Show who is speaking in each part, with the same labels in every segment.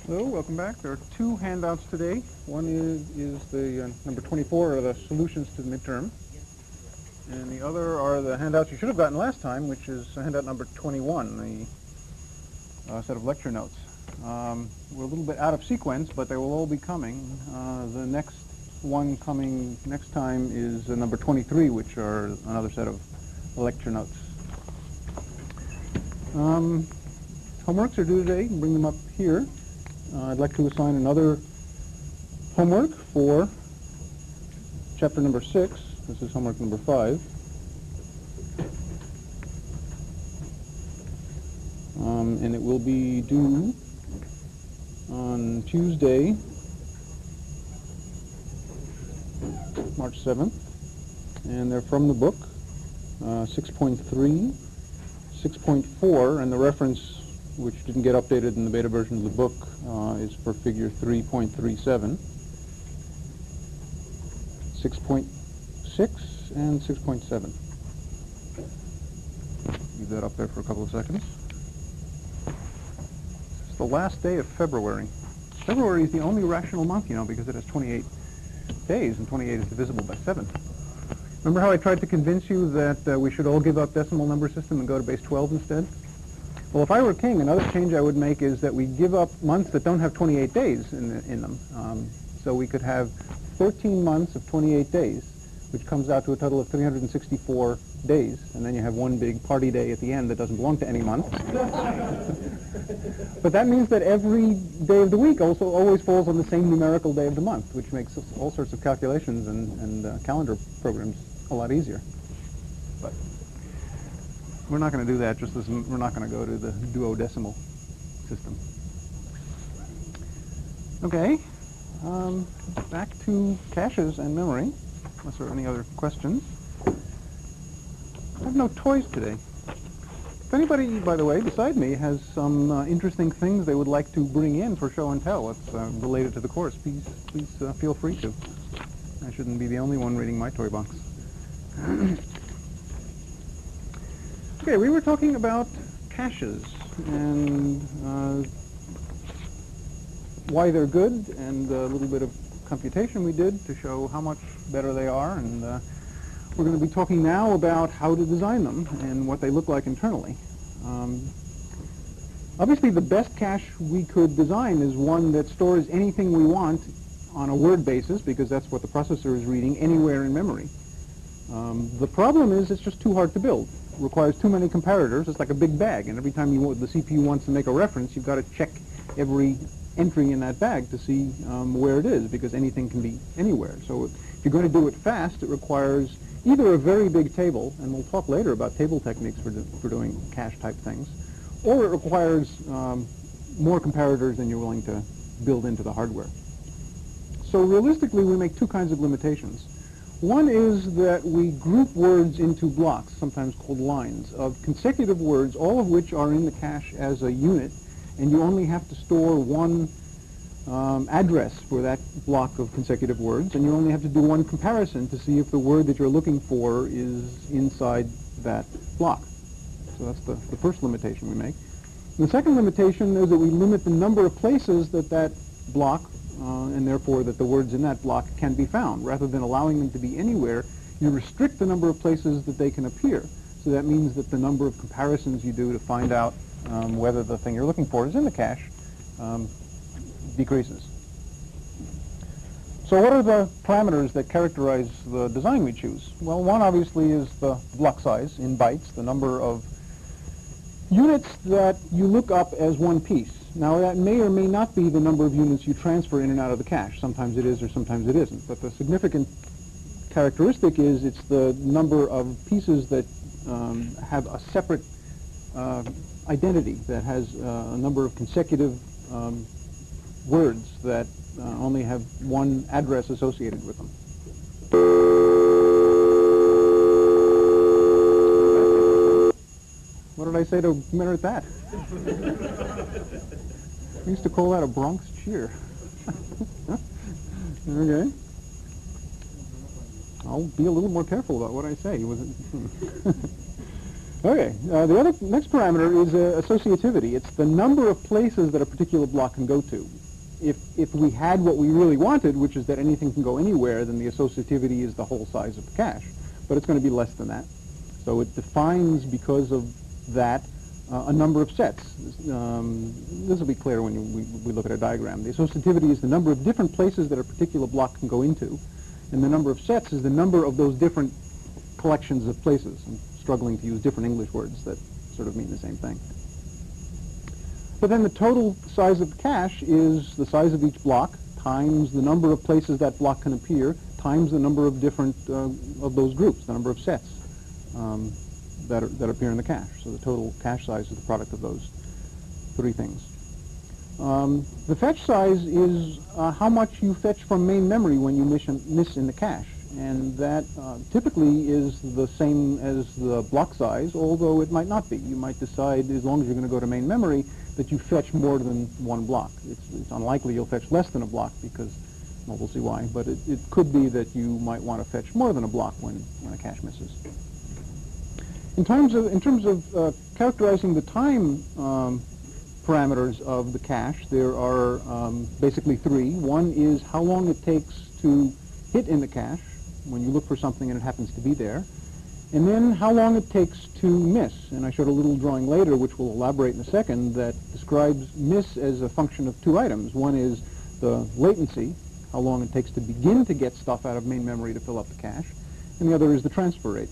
Speaker 1: Hello, welcome back. There are two handouts today. One is the number 24, are the solutions to the midterm. And the other are the handouts you should have gotten last time, which is handout number 21, the set of lecture notes. We're a little bit out of sequence, but they will all be coming. The next one coming next time is number 23, which are another set of lecture notes. Homeworks are due today. Bring them up here. I'd like to assign another homework for chapter number 6. This is homework number 5. And it will be due on Tuesday, March 7th. And they're from the book, 6.3, 6.4, and the reference, which didn't get updated in the beta version of the book, is for figure 3.37, 6.6, and 6.7. Leave that up there for a couple of seconds. It's the last day of February. February is the only rational month, you know, because it has 28 days, and 28 is divisible by 7. Remember how I tried to convince you that we should all give up decimal number system and go to base 12 instead? Well, if I were king, another change I would make is that we give up months that don't have 28 days in them. So we could have 13 months of 28 days, which comes out to a total of 364 days, and then you have one big party day at the end that doesn't belong to any month. But that means that every day of the week also always falls on the same numerical day of the month, which makes all sorts of calculations and calendar programs a lot easier. But we're not going to do that, just as we're not going to go to the duodecimal system. Okay, back to caches and memory, unless there are any other questions. I have no toys today. If anybody, by the way, beside me has some interesting things they would like to bring in for show and tell that's related to the course, please feel free to. I shouldn't be the only one reading my toy box. Okay, we were talking about caches and why they're good, and a little bit of computation we did to show how much better they are, and we're going to be talking now about how to design them and what they look like internally. Obviously, the best cache we could design is one that stores anything we want on a word basis, because that's what the processor is reading anywhere in memory. The problem is it's just too hard to build. It requires too many comparators. It's like a big bag, and every time the CPU wants to make a reference, you've got to check every entry in that bag to see where it is, because anything can be anywhere. So if you're going to do it fast, it requires either a very big table, and we'll talk later about table techniques for doing cache-type things, or it requires more comparators than you're willing to build into the hardware. So realistically, we make two kinds of limitations. One is that we group words into blocks, sometimes called lines, of consecutive words, all of which are in the cache as a unit, and you only have to store one address for that block of consecutive words, and you only have to do one comparison to see if the word that you're looking for is inside that block. So that's the first limitation we make. And the second limitation is that we limit the number of places that block, and therefore that the words in that block can be found. Rather than allowing them to be anywhere, you restrict the number of places that they can appear. So that means that the number of comparisons you do to find out whether the thing you're looking for is in the cache decreases. So what are the parameters that characterize the design we choose? Well, one obviously is the block size in bytes, the number of units that you look up as one piece. Now, that may or may not be the number of units you transfer in and out of the cache. Sometimes it is or sometimes it isn't. But the significant characteristic is it's the number of pieces that have a separate identity, that has a number of consecutive words that only have one address associated with them. What did I say to merit that? We used to call that a Bronx cheer. Okay. I'll be a little more careful about what I say. Okay, the next parameter is associativity. It's the number of places that a particular block can go to. If we had what we really wanted, which is that anything can go anywhere, then the associativity is the whole size of the cache. But it's going to be less than that. So it defines, because of that, a number of sets. This will be clear when we look at a diagram. The associativity is the number of different places that a particular block can go into, and the number of sets is the number of those different collections of places. I'm struggling to use different English words that sort of mean the same thing. But then the total size of the cache is the size of each block times the number of places that block can appear times the number of different of those groups, the number of sets that appear in the cache. So the total cache size is the product of those three things. The fetch size is how much you fetch from main memory when you miss in the cache. And that typically is the same as the block size, although it might not be. You might decide, as long as you're going to go to main memory, that you fetch more than one block. It's unlikely you'll fetch less than a block because, well, we'll see why, but it could be that you might want to fetch more than a block when a cache misses. In terms of characterizing the time parameters of the cache, there are basically three. One is how long it takes to hit in the cache when you look for something and it happens to be there, and then how long it takes to miss. And I showed a little drawing later, which we'll elaborate in a second, that describes miss as a function of two items. One is the latency, how long it takes to begin to get stuff out of main memory to fill up the cache, and the other is the transfer rate.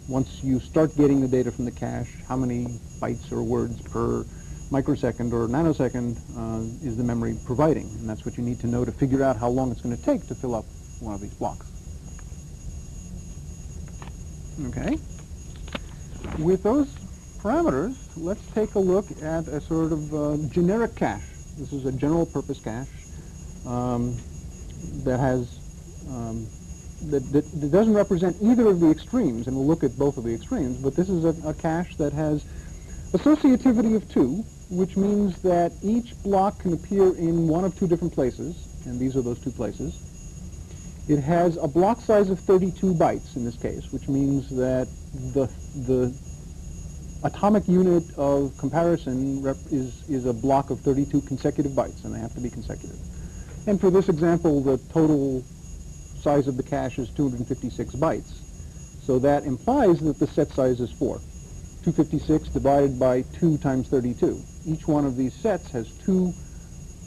Speaker 1: Once you start getting the data from the cache, how many bytes or words per microsecond or nanosecond is the memory providing? And that's what you need to know to figure out how long it's going to take to fill up one of these blocks. Okay. With those parameters, let's take a look at a sort of generic cache. This is a general purpose cache that has that doesn't represent either of the extremes, and we'll look at both of the extremes, but this is a cache that has associativity of 2, which means that each block can appear in one of two different places, and these are those two places. It has a block size of 32 bytes in this case, which means that the atomic unit of comparison is a block of 32 consecutive bytes, and they have to be consecutive. And for this example, the total size of the cache is 256 bytes. So that implies that the set size is 4. 256 divided by 2 times 32. Each one of these sets has two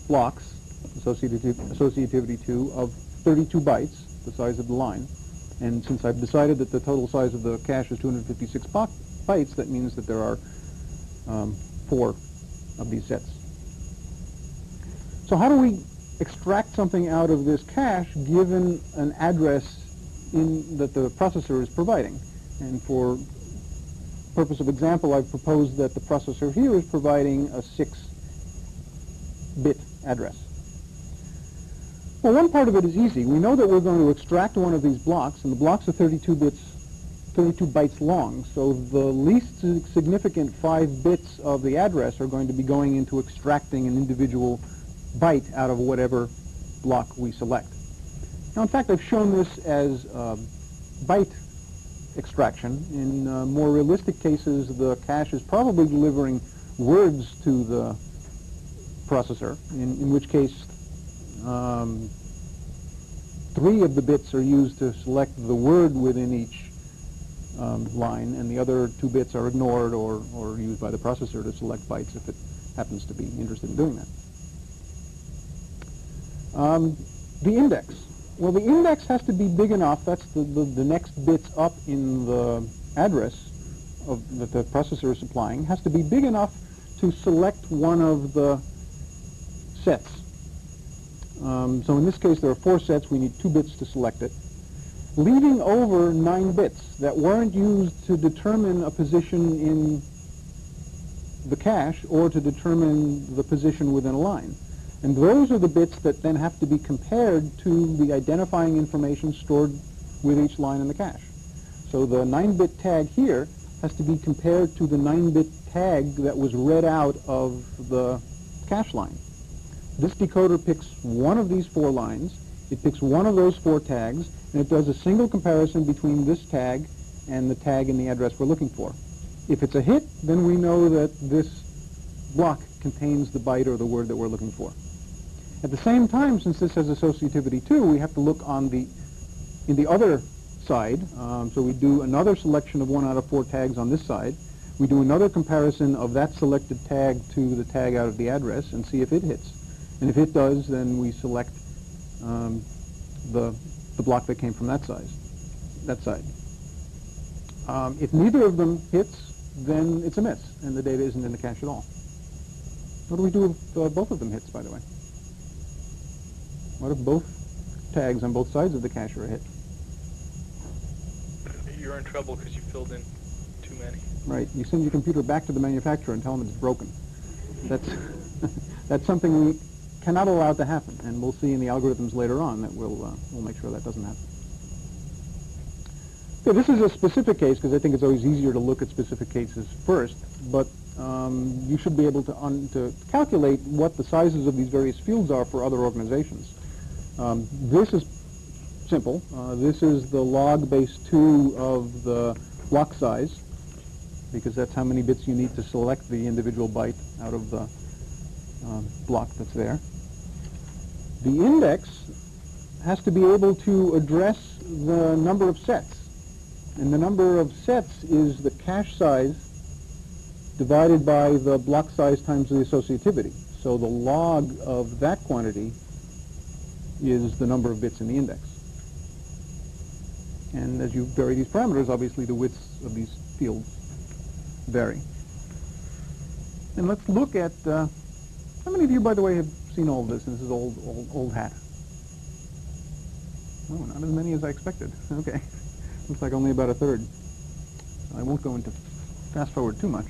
Speaker 1: blocks, associativity 2, of 32 bytes, the size of the line. And since I've decided that the total size of the cache is 256 bytes, that means that there are 4 of these sets. So how do we extract something out of this cache given an address that the processor is providing? And for purpose of example, I've proposed that the processor here is providing a 6-bit address. Well, one part of it is easy. We know that we're going to extract one of these blocks, and the blocks are 32 bytes long, so the least significant 5 bits of the address are going to be going into extracting an individual byte out of whatever block we select. Now, in fact, I've shown this as byte extraction. In more realistic cases, the cache is probably delivering words to the processor, in which case 3 of the bits are used to select the word within each line, and the other 2 bits are ignored or used by the processor to select bytes if it happens to be interested in doing that. The index. Well, the index has to be big enough, that's the next bits up in the address that the processor is supplying, has to be big enough to select one of the sets. So in this case, there are 4 sets. We need 2 bits to select it, leaving over 9 bits that weren't used to determine a position in the cache or to determine the position within a line. And those are the bits that then have to be compared to the identifying information stored with each line in the cache. So the 9-bit tag here has to be compared to the 9-bit tag that was read out of the cache line. This decoder picks one of these 4 lines, it picks one of those 4 tags, and it does a single comparison between this tag and the tag and the address we're looking for. If it's a hit, then we know that this block contains the byte or the word that we're looking for. At the same time, since this has associativity too, we have to look in the other side. So we do another selection of 1 out of 4 tags on this side. We do another comparison of that selected tag to the tag out of the address and see if it hits. And if it does, then we select the block that came from that side. If neither of them hits, then it's a miss, and the data isn't in the cache at all. What do we do if both of them hits, by the way? What if both tags on both sides of the cache are a hit?
Speaker 2: You're in trouble because you filled in too many.
Speaker 1: Right. You send your computer back to the manufacturer and tell them it's broken. That's that's something we cannot allow to happen, and we'll see in the algorithms later on that we'll make sure that doesn't happen. So this is a specific case because I think it's always easier to look at specific cases first, but you should be able to calculate what the sizes of these various fields are for other organizations. This is simple. This is the log base 2 of the block size, because that's how many bits you need to select the individual byte out of the block that's there. The index has to be able to address the number of sets. And the number of sets is the cache size divided by the block size times the associativity. So the log of that quantity is the number of bits in the index. And as you vary these parameters, obviously the widths of these fields vary. And let's look at, how many of you, by the way, have seen all of this? And this is old hat. Oh, not as many as I expected. Okay. Looks like only about a third. I won't go into fast forward too much.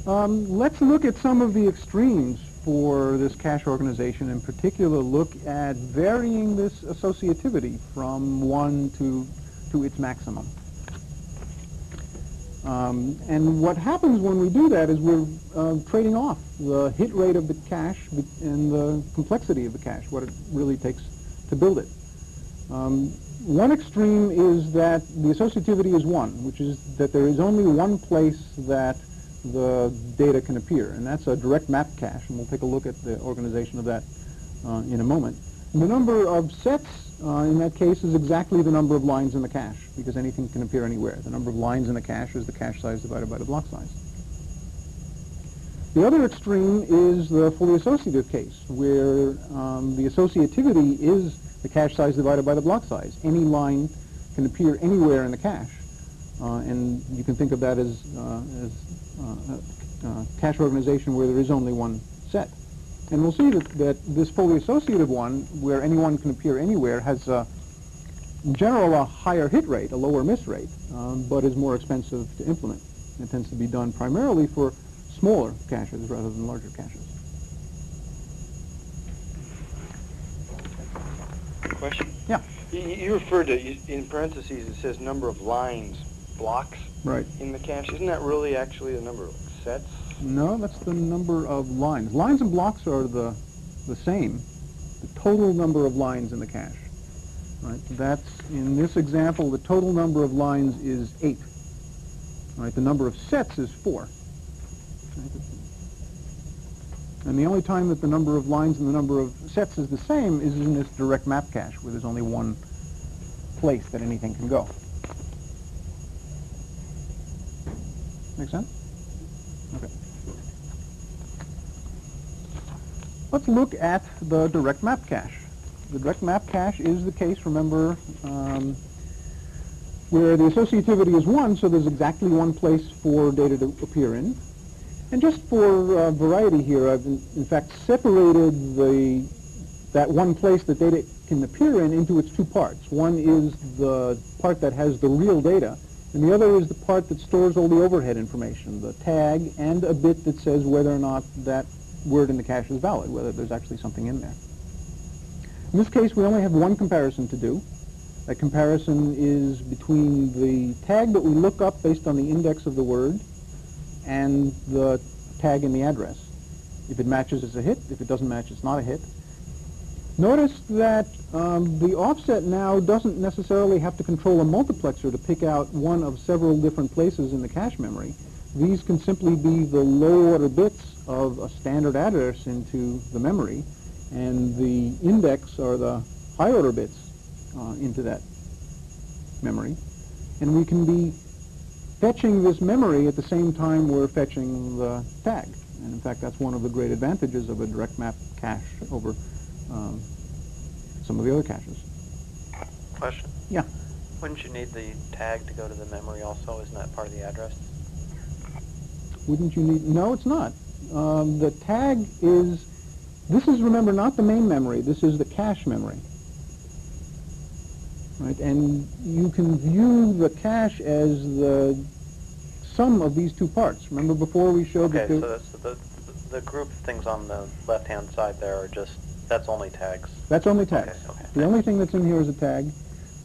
Speaker 1: Let's look at some of the extremes for this cache organization. In particular, look at varying this associativity from 1 to its maximum. And what happens when we do that is we're trading off the hit rate of the cache and the complexity of the cache, what it really takes to build it. One extreme is that the associativity is 1, which is that there is only one place that the data can appear, and that's a direct map cache, and we'll take a look at the organization of that in a moment. And the number of sets in that case is exactly the number of lines in the cache, because anything can appear anywhere. The number of lines in the cache is the cache size divided by the block size. The other extreme is the fully associative case, where the associativity is the cache size divided by the block size. Any line can appear anywhere in the cache, and you can think of that as cache organization where there is only one set. And we'll see that this fully associative one, where anyone can appear anywhere, has in general a higher hit rate, a lower miss rate, but is more expensive to implement. It tends to be done primarily for smaller caches rather than larger caches.
Speaker 3: Question?
Speaker 1: Yeah.
Speaker 3: You referred to, in parentheses, it says number of lines, blocks
Speaker 1: Right.
Speaker 3: in the cache. Isn't that really actually the number of sets?
Speaker 1: No, that's the number of lines. Lines and blocks are the same. The total number of lines in the cache. Right. That's, in this example, the total number of lines is 8. Right. The number of sets is 4. Right. And the only time that the number of lines and the number of sets is the same is in this direct map cache, where there's only one place that anything can go. Make sense? Okay. Let's look at the direct map cache. The direct map cache is the case, remember, where the associativity is 1, so there's exactly one place for data to appear in. And just for variety here, I've in fact separated that one place that data can appear in into its two parts. One is the part that has the real data, and the other is the part that stores all the overhead information, the tag and a bit that says whether or not that word in the cache is valid, whether there's actually something in there. In this case, we only have one comparison to do. That comparison is between the tag that we look up based on the index of the word and the tag in the address. If it matches, it's a hit. If it doesn't match, it's not a hit. Notice that the offset now doesn't necessarily have to control a multiplexer to pick out one of several different places in the cache memory. These can simply be the low-order bits of a standard address into the memory, and the index are the high-order bits into that memory. And we can be fetching this memory at the same time we're fetching the tag. And in fact, that's one of the great advantages of a direct map cache over some of the other caches.
Speaker 4: Question?
Speaker 1: Yeah.
Speaker 4: Wouldn't you need the tag to go to the memory also? Isn't that part of the address?
Speaker 1: Wouldn't you need... No, it's not. The tag is... This is, remember, not the main memory. This is the cache memory. Right? And you can view the cache as the sum of these two parts. Remember before we showed that...
Speaker 4: Okay, so the group of things on the left-hand side there are just... That's only tags.
Speaker 1: That's only tags.
Speaker 4: Okay.
Speaker 1: The only thing that's in here is a tag.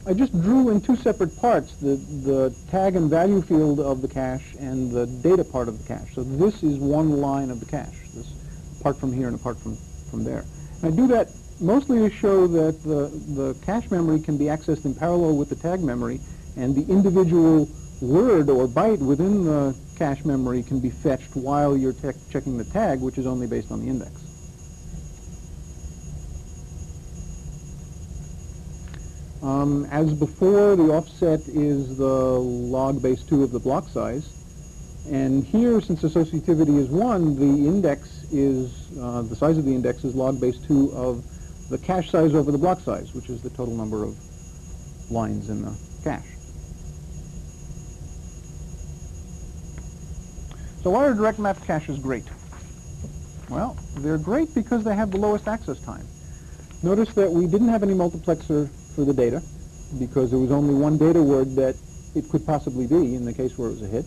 Speaker 1: I just drew in two separate parts the tag and value field of the cache and the data part of the cache. So this is one line of the cache, this apart from here and apart from there. And I do that mostly to show that the cache memory can be accessed in parallel with the tag memory, and the individual word or byte within the cache memory can be fetched while you're checking the tag, which is only based on the index. As before, the offset is the log base 2 of the block size. And here, since associativity is 1, the index is, the size of the index is log base 2 of the cache size over the block size, which is the total number of lines in the cache. So why are direct map caches great? Well, they're great because they have the lowest access time. Notice that we didn't have any multiplexer for the data, because there was only one data word that it could possibly be in the case where it was a hit.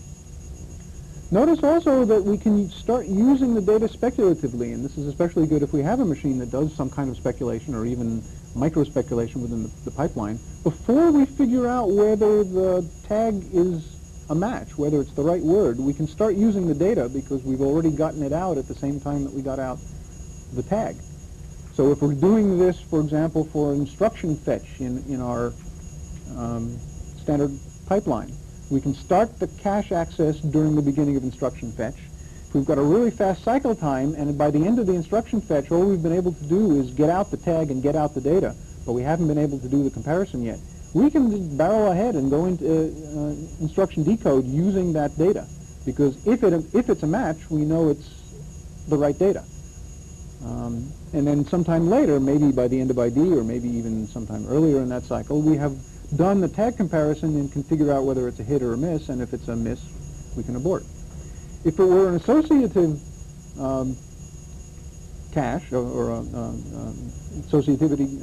Speaker 1: Notice also that we can start using the data speculatively, and this is especially good if we have a machine that does some kind of speculation or even micro-speculation within the pipeline, before we figure out whether the tag is a match, whether it's the right word. We can start using the data because we've already gotten it out at the same time that we got out the tag. So if we're doing this, for example, for instruction fetch in our standard pipeline, we can start the cache access during the beginning of instruction fetch. If we've got a really fast cycle time, and by the end of the instruction fetch, all we've been able to do is get out the tag and get out the data, but we haven't been able to do the comparison yet, we can just barrel ahead and go into instruction decode using that data, because if it's a match, we know it's the right data. And then sometime later, maybe by the end of ID, or maybe even sometime earlier in that cycle, we have done the tag comparison and can figure out whether it's a hit or a miss, and if it's a miss, we can abort. If it were an associative cache, or associativity,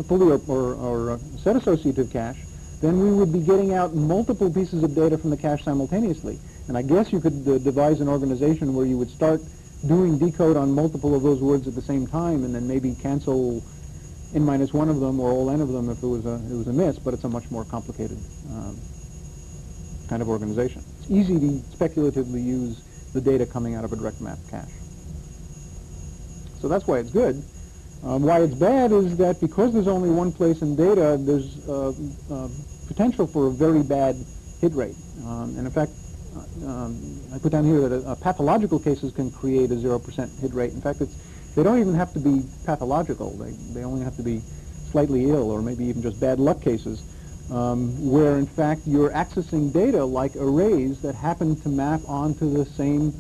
Speaker 1: fully or set associative cache, then we would be getting out multiple pieces of data from the cache simultaneously. And I guess you could devise an organization where you would start doing decode on multiple of those words at the same time, and then maybe cancel n-1 of them or all n of them if it was a miss, but it's a much more complicated kind of organization. It's easy to speculatively use the data coming out of a direct map cache. So that's why it's good. Why it's bad is that because there's only one place in data, there's potential for a very bad hit rate. And in fact, I put down here that pathological cases can create a 0% hit rate. In fact, they don't even have to be pathological. They only have to be slightly ill, or maybe even just bad luck cases, where in fact you're accessing data like arrays that happen to map onto the same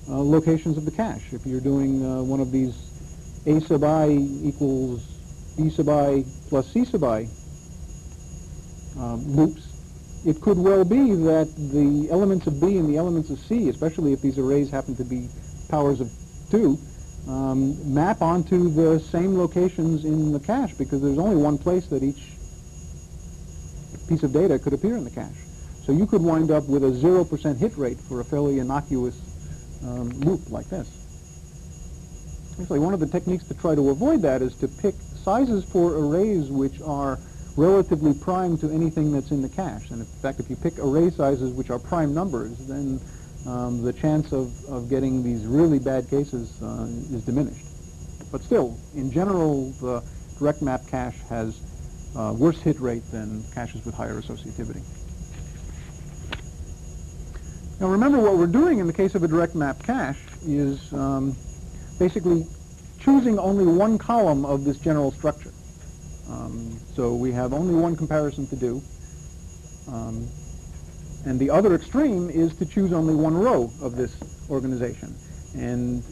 Speaker 1: locations of the cache. If you're doing one of these A sub I equals B sub I plus C sub I loops, it could well be that the elements of B and the elements of C, especially if these arrays happen to be powers of 2, map onto the same locations in the cache, because there's only one place that each piece of data could appear in the cache. So you could wind up with a 0% hit rate for a fairly innocuous loop like this. Actually, one of the techniques to try to avoid that is to pick sizes for arrays which are relatively prime to anything that's in the cache. And in fact, if you pick array sizes which are prime numbers, then the chance of getting these really bad cases is diminished. But still, in general, the direct map cache has worse hit rate than caches with higher associativity. Now remember, what we're doing in the case of a direct map cache is basically choosing only one column of this general structure. So we have only one comparison to do. And the other extreme is to choose only one row of this organization and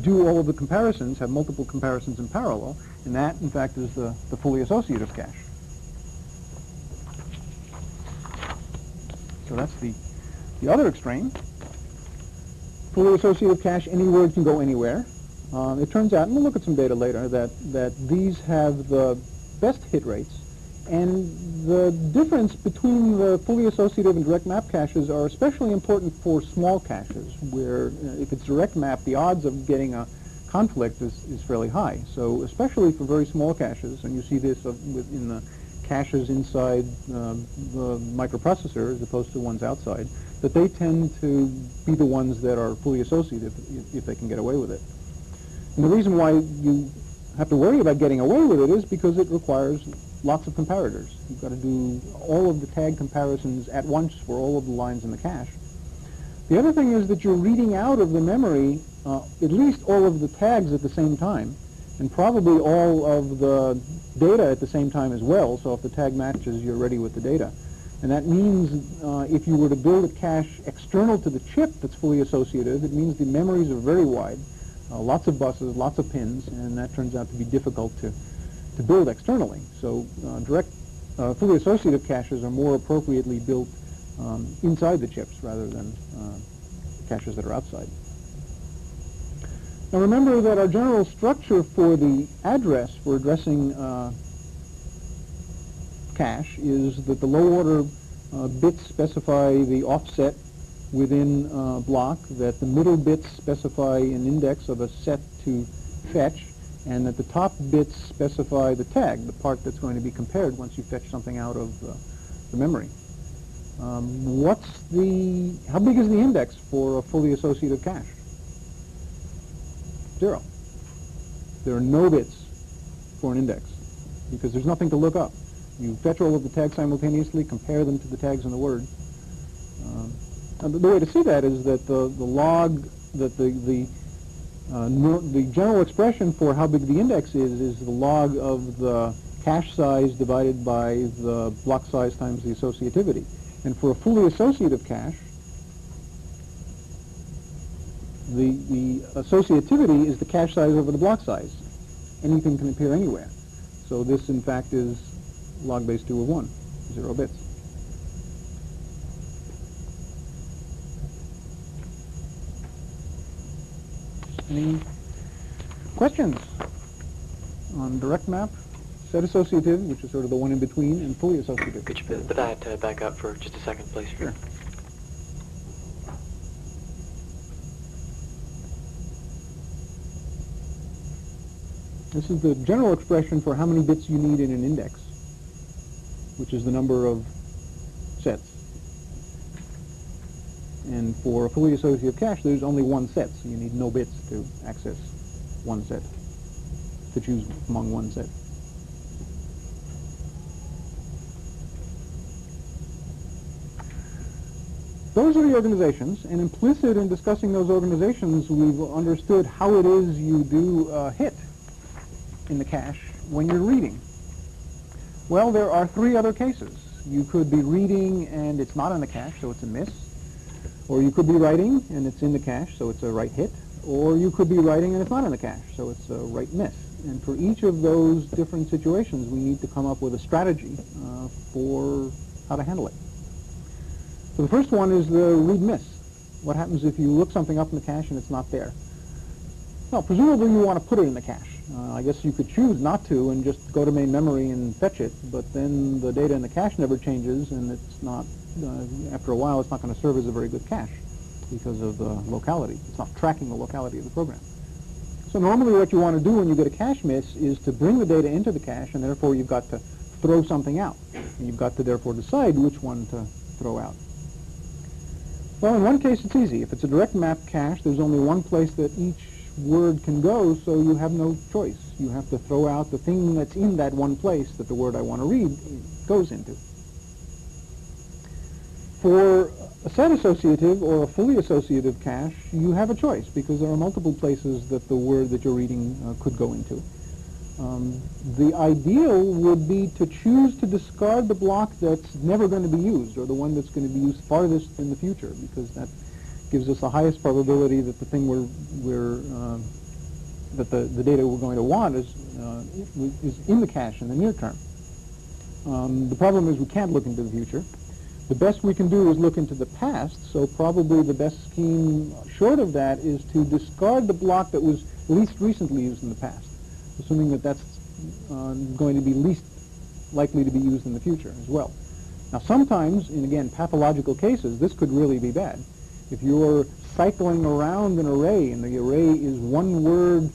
Speaker 1: do all of the comparisons, have multiple comparisons in parallel, and that, in fact, is the fully associative cache. So that's the other extreme. Fully associative cache, any word can go anywhere. It turns out, and we'll look at some data later, that these have the best hit rates. And the difference between the fully associative and direct map caches are especially important for small caches, where if it's direct map, the odds of getting a conflict is fairly high. So especially for very small caches, and you see this in the caches inside the microprocessor as opposed to ones outside, that they tend to be the ones that are fully associative if they can get away with it. And the reason why you have to worry about getting away with it is because it requires lots of comparators. You've got to do all of the tag comparisons at once for all of the lines in the cache. The other thing is that you're reading out of the memory at least all of the tags at the same time, and probably all of the data at the same time as well. So if the tag matches, you're ready with the data. And that means if you were to build a cache external to the chip that's fully associative, it means the memories are very wide, lots of buses, lots of pins, and that turns out to be difficult to build externally. So direct fully associative caches are more appropriately built inside the chips rather than caches that are outside. Now remember that our general structure for the address for addressing cache is that the low order bits specify the offset within block, that the middle bits specify an index of a set to fetch, and that the top bits specify the tag, the part that's going to be compared once you fetch something out of the memory. How big is the index for a fully associative cache? 0. There are no bits for an index because there's nothing to look up. You fetch all of the tags simultaneously, compare them to the tags in the word. And the way to see that is that the log, that the general expression for how big the index is the log of the cache size divided by the block size times the associativity. And for a fully associative cache, the associativity is the cache size over the block size. Anything can appear anywhere. So this, in fact, is log base 2 of 1, 0 bits. Any questions on direct map, set associative, which is sort of the one in between, and fully associative?
Speaker 5: Could you put that back up for just a second, please?
Speaker 1: Sure. This is the general expression for how many bits you need in an index, which is the number of sets. And for a fully associative cache, there's only one set, so you need no bits to access one set, to choose among one set. Those are the organizations, and implicit in discussing those organizations, we've understood how it is you do hit in the cache when you're reading. Well, there are 3 other cases. You could be reading and it's not in the cache, so it's a miss. Or you could be writing and it's in the cache, so it's a right hit. Or you could be writing and it's not in the cache, so it's a right miss. And for each of those different situations, we need to come up with a strategy for how to handle it. So the first one is the read miss. What happens if you look something up in the cache and it's not there? Well, presumably you want to put it in the cache. I guess you could choose not to and just go to main memory and fetch it, but then the data in the cache never changes, and it's not, after a while, it's not going to serve as a very good cache because of the locality. It's not tracking the locality of the program. So normally what you want to do when you get a cache miss is to bring the data into the cache, and therefore you've got to throw something out. And you've got to therefore decide which one to throw out. Well, in one case it's easy. If it's a direct map cache, there's only one place that each word can go, so you have no choice. You have to throw out the thing that's in that one place that the word I want to read goes into. For a set associative or a fully associative cache, you have a choice because there are multiple places that the word that you're reading could go into. The ideal would be to choose to discard the block that's never going to be used, or the one that's going to be used farthest in the future, because that gives us the highest probability that the thing that the data we're going to want is in the cache in the near term. The problem is we can't look into the future. The best we can do is look into the past, so probably the best scheme short of that is to discard the block that was least recently used in the past, assuming that that's going to be least likely to be used in the future as well. Now sometimes, in again pathological cases, this could really be bad. If you're cycling around an array and the array is one word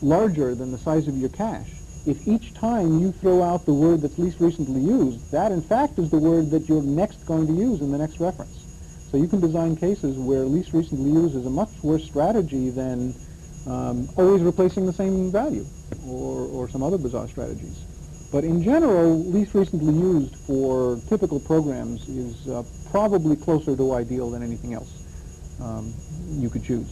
Speaker 1: larger than the size of your cache, if each time you throw out the word that's least recently used, that in fact is the word that you're next going to use in the next reference. So you can design cases where least recently used is a much worse strategy than always replacing the same value or some other bizarre strategies. But in general, least recently used for typical programs is probably closer to ideal than anything else you could choose.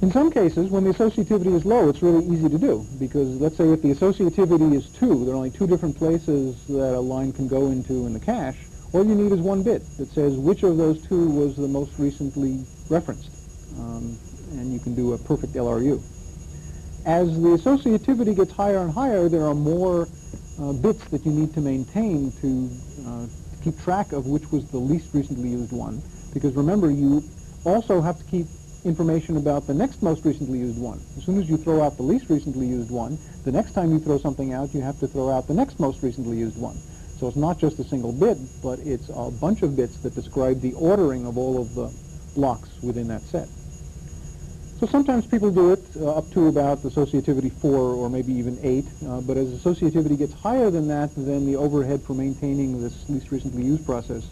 Speaker 1: In some cases, when the associativity is low, it's really easy to do, because let's say if the associativity is 2, there are only 2 different places that a line can go into in the cache, all you need is one bit that says which of those 2 was the most recently referenced, and you can do a perfect LRU. As the associativity gets higher and higher, there are more bits that you need to maintain to keep track of which was the least recently used one, because remember, you also have to keep information about the next most recently used one. As soon as you throw out the least recently used one, the next time you throw something out, you have to throw out the next most recently used one. So it's not just a single bit, but it's a bunch of bits that describe the ordering of all of the blocks within that set. So sometimes people do it up to about associativity 4 or maybe even 8, but as associativity gets higher than that, then the overhead for maintaining this least recently used process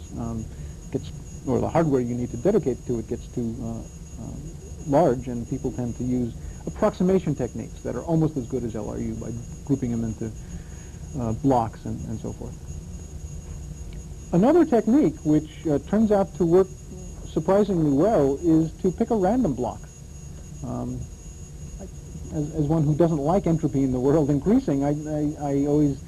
Speaker 1: gets, or the hardware you need to dedicate to it gets too large, and people tend to use approximation techniques that are almost as good as LRU by grouping them into blocks and so forth. Another technique which turns out to work surprisingly well is to pick a random block. As one who doesn't like entropy in the world increasing, I always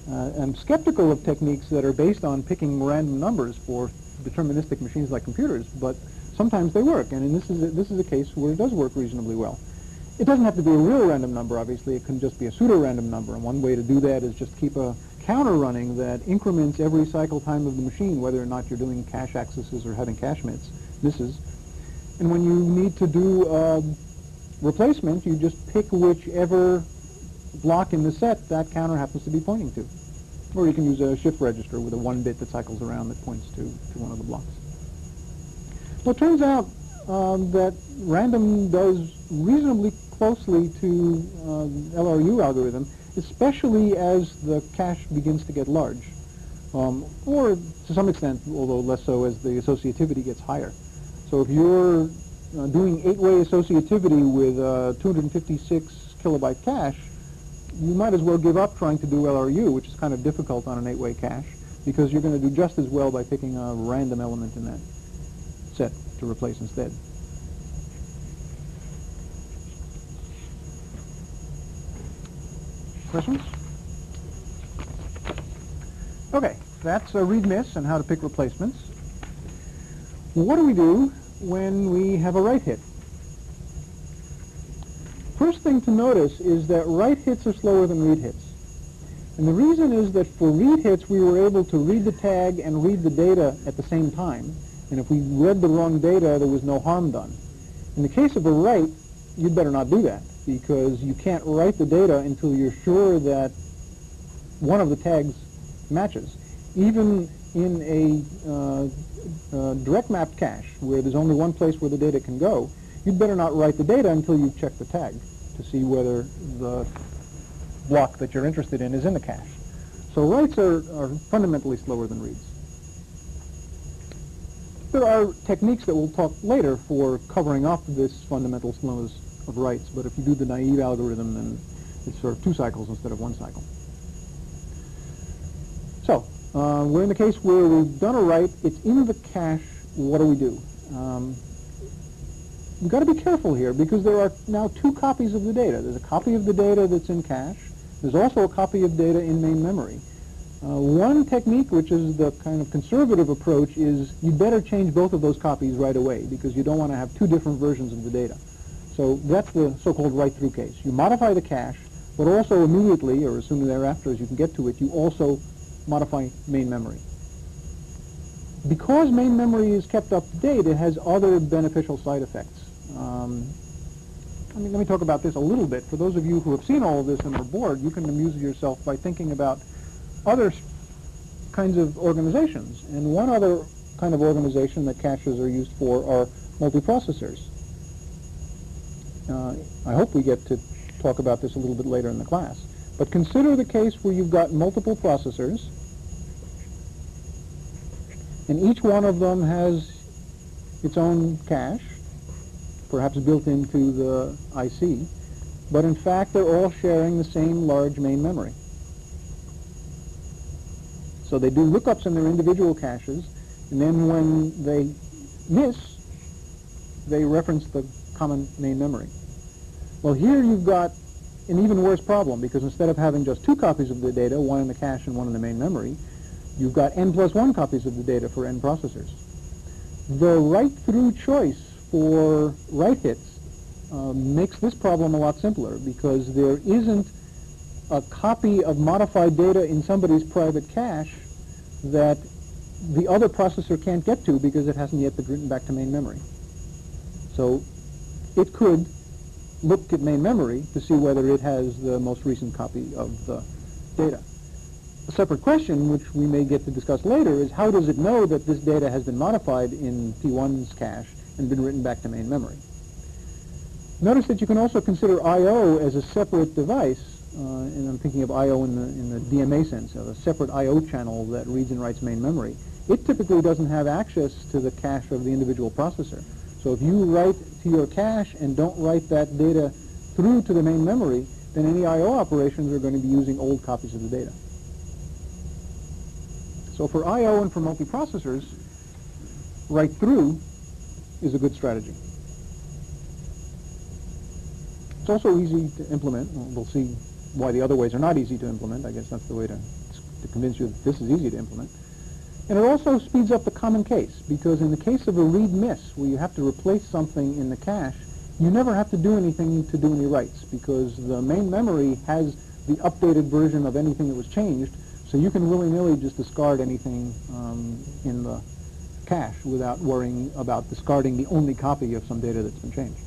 Speaker 1: am skeptical of techniques that are based on picking random numbers for deterministic machines like computers, but sometimes they work, and this is a case where it does work reasonably well. It doesn't have to be a real random number, obviously. It can just be a pseudo-random number, and one way to do that is just keep a counter running that increments every cycle time of the machine, whether or not you're doing cache accesses or having cache misses. And when you need to do replacement, you just pick whichever block in the set that counter happens to be pointing to. Or you can use a shift register with a 1 bit that cycles around that points to one of the blocks. Well, it turns out that random does reasonably closely to LRU algorithm, especially as the cache begins to get large, or to some extent, although less so as the associativity gets higher. So if you're doing 8-way associativity with a 256 kilobyte cache, you might as well give up trying to do LRU, which is kind of difficult on an 8-way cache, because you're going to do just as well by picking a random element in that set to replace instead. Questions? Okay, that's a read-miss and how to pick replacements. What do we do when we have a write hit? First thing to notice is that write hits are slower than read hits. And the reason is that for read hits, we were able to read the tag and read the data at the same time. And if we read the wrong data, there was no harm done. In the case of a write, you'd better not do that, because you can't write the data until you're sure that one of the tags matches. Even in a direct mapped cache, where there's only one place where the data can go, you'd better not write the data until you've checked the tag to see whether the block that you're interested in is in the cache. So writes are fundamentally slower than reads. there are techniques that we'll talk later for covering up this fundamental slowness of writes, but if you do the naive algorithm, then it's sort of 2 cycles instead of 1 cycle. So, we're in the case where we've done a write, it's in the cache, what do? You've got to be careful here because there are now 2 copies of the data. There's a copy of the data that's in cache. There's also a copy of data in main memory. One technique, which is the kind of conservative approach, is you'd better change both of those copies right away because you don't want to have 2 different versions of the data. So that's the so-called write-through case. You modify the cache, but also immediately, or as soon thereafter as you can get to it, you also modify main memory. Because main memory is kept up to date, it has other beneficial side effects. Let me talk about this a little bit. For those of you who have seen all of this and are bored, you can amuse yourself by thinking about other kinds of organizations. And one other kind of organization that caches are used for are multiprocessors. I hope we get to talk about this a little bit later in the class. But consider the case where you've got multiple processors, and each one of them has its own cache, perhaps built into the IC, but in fact they're all sharing the same large main memory. So they do lookups in their individual caches, and then when they miss, they reference the common main memory. Well, here you've got an even worse problem, because instead of having just 2 copies of the data, one in the cache and one in the main memory, you've got n+1 copies of the data for n processors. The write-through choice for write hits makes this problem a lot simpler, because there isn't a copy of modified data in somebody's private cache that the other processor can't get to because it hasn't yet been written back to main memory. So it could look at main memory to see whether it has the most recent copy of the data. A separate question, which we may get to discuss later, is how does it know that this data has been modified in P1's cache and been written back to main memory? Notice that you can also consider I.O. as a separate device, and I'm thinking of I.O. in the DMA sense, of a separate I.O. channel that reads and writes main memory. It typically doesn't have access to the cache of the individual processor. So if you write to your cache and don't write that data through to the main memory, then any I.O. operations are going to be using old copies of the data. So for I.O. and for multiprocessors, write through is a good strategy. It's also easy to implement. We'll see why the other ways are not easy to implement. I guess that's the way to convince you that this is easy to implement. And it also speeds up the common case, because in the case of a read-miss, where you have to replace something in the cache, you never have to do anything to do any writes, because the main memory has the updated version of anything that was changed, so you can willy-nilly just discard anything in the cache without worrying about discarding the only copy of some data that's been changed.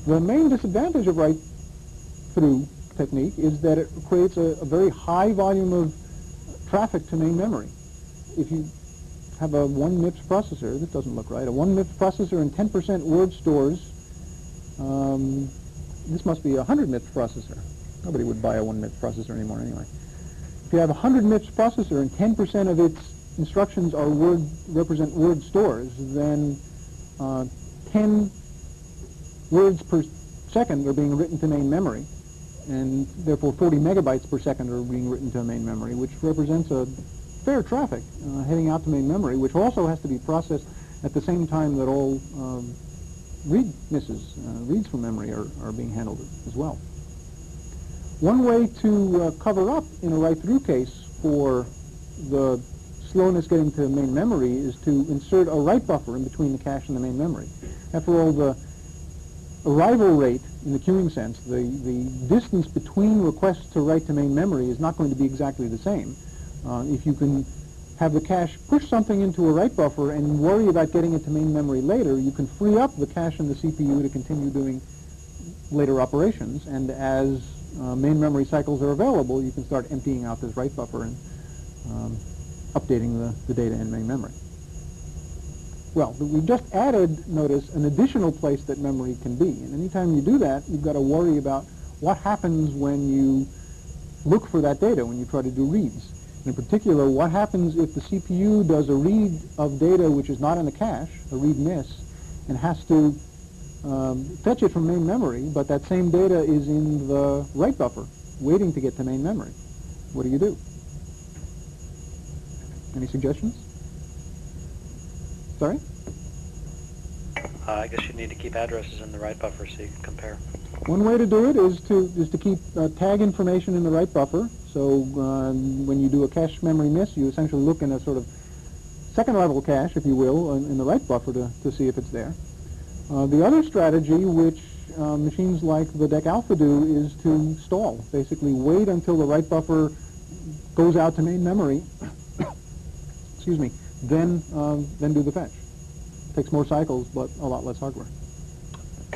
Speaker 1: The main disadvantage of write-through technique is that it creates a very high volume of traffic to main memory. If you have a 1 MIPS processor, this doesn't look right, a 1 MIPS processor and 10% word stores, this must be a 100 MIPS processor. Nobody would buy a 1 MIPS processor anymore anyway. If you have a 100 MIPS processor and 10% of its instructions are represent word stores, then 10 words per second are being written to main memory, and therefore 40 megabytes per second are being written to main memory, which represents a fair traffic heading out to main memory, which also has to be processed at the same time that all read misses, reads from memory are being handled as well. One way to cover up in a write-through case for the slowness getting to main memory is to insert a write buffer in between the cache and the main memory. After all, the arrival rate, in the queuing sense, the distance between requests to write to main memory is not going to be exactly the same. If you can have the cache push something into a write buffer and worry about getting it to main memory later, you can free up the cache and the CPU to continue doing later operations, and as main memory cycles are available, you can start emptying out this write buffer and updating the data in main memory. Well, we just added, notice, an additional place that memory can be. And anytime you do that, you've got to worry about what happens when you look for that data, when you try to do reads. In particular, what happens if the CPU does a read of data which is not in the cache, a read miss, and has to fetch it from main memory, but that same data is in the write buffer, waiting to get to main memory? What do you do? Any suggestions? Sorry?
Speaker 4: I guess you need to keep addresses in the write buffer so you can compare.
Speaker 1: One way to do it is to keep tag information in the write buffer. So when you do a cache memory miss, you essentially look in a sort of second level cache, if you will, in the write buffer to see if it's there. The other strategy, which machines like the DEC Alpha do, is to stall. Basically wait until the write buffer goes out to main memory, excuse me, then do the fetch. Takes more cycles, but a lot less hardware.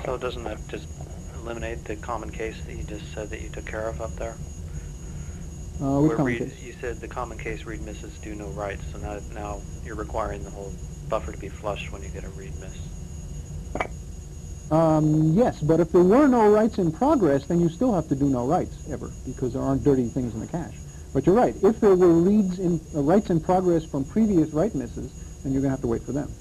Speaker 4: So doesn't that just eliminate the common case that you just said that you took care of up there?
Speaker 1: Which common case?
Speaker 4: You said the common case read misses do no writes, so now you're requiring the whole buffer to be flushed when you get a read miss.
Speaker 1: Yes, but if there were no writes in progress, then you still have to do no writes ever, because there aren't dirty things in the cache. But you're right. If there were writes in progress from previous write misses, then you're going to have to wait for them.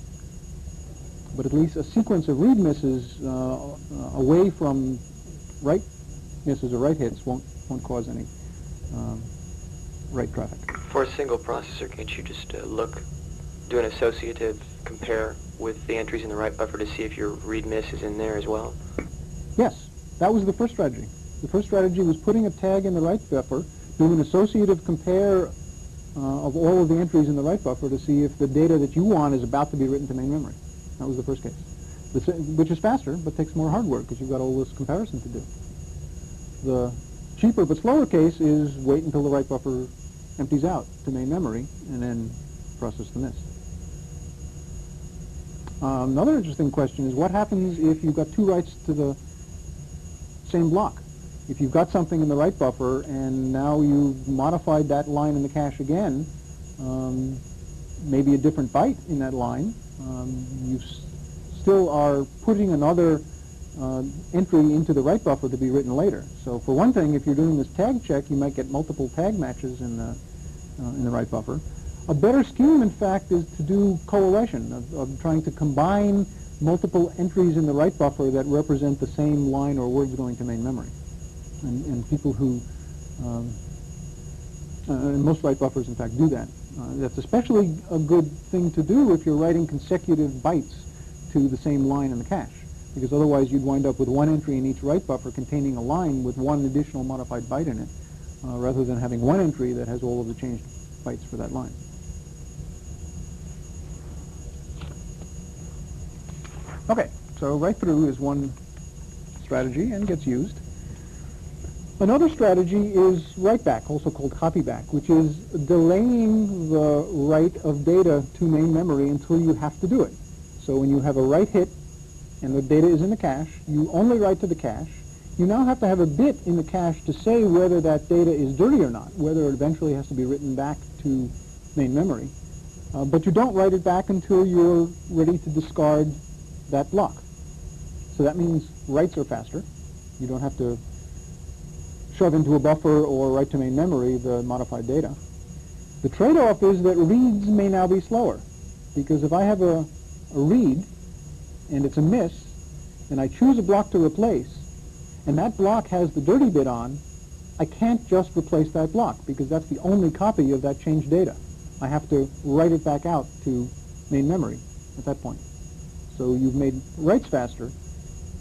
Speaker 1: But at least a sequence of read misses away from write misses or write hits won't cause any write traffic.
Speaker 5: For a single processor, can't you just do an associative compare with the entries in the write buffer to see if your read miss is in there as well?
Speaker 1: Yes, that was the first strategy. The first strategy was putting a tag in the write buffer, doing an associative compare of all of the entries in the write buffer to see if the data that you want is about to be written to main memory. That was the first case, which is faster, but takes more hardware because you've got all this comparison to do. The cheaper but slower case is wait until the write buffer empties out to main memory and then process the miss. Another interesting question is what happens if you've got two writes to the same block? If you've got something in the write buffer and now you've modified that line in the cache again, maybe a different byte in that line, you still are putting another entry into the write buffer to be written later. So for one thing, if you're doing this tag check, you might get multiple tag matches in the write buffer. A better scheme, in fact, is to do coalescence, of trying to combine multiple entries in the write buffer that represent the same line or words going to main memory. And people who, and most write buffers, in fact, do that. That's especially a good thing to do if you're writing consecutive bytes to the same line in the cache, because otherwise you'd wind up with one entry in each write buffer containing a line with one additional modified byte in it, rather than having one entry that has all of the changed bytes for that line. Okay, so write-through is one strategy and gets used. Another strategy is write-back, also called copy-back, which is delaying the write of data to main memory until you have to do it. So when you have a write hit and the data is in the cache, you only write to the cache. You now have to have a bit in the cache to say whether that data is dirty or not, whether it eventually has to be written back to main memory. But you don't write it back until you're ready to discard that block. So that means writes are faster. You don't have to shove into a buffer or write to main memory the modified data. The trade-off is that reads may now be slower, because if I have a read and it's a miss and I choose a block to replace and that block has the dirty bit on, I can't just replace that block because that's the only copy of that changed data. I have to write it back out to main memory at that point. So you've made writes faster,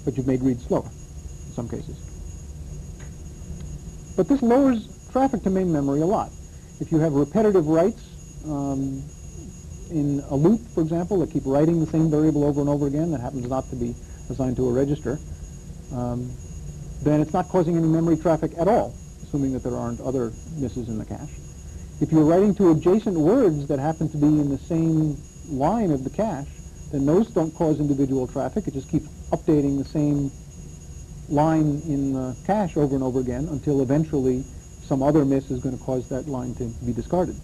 Speaker 1: but you've made reads slower in some cases. But this lowers traffic to main memory a lot. If you have repetitive writes in a loop, for example, that keep writing the same variable over and over again that happens not to be assigned to a register, then it's not causing any memory traffic at all, assuming that there aren't other misses in the cache. If you're writing to adjacent words that happen to be in the same line of the cache, then those don't cause individual traffic. It just keeps updating the same line in the cache over and over again until eventually some other miss is going to cause that line to be discarded.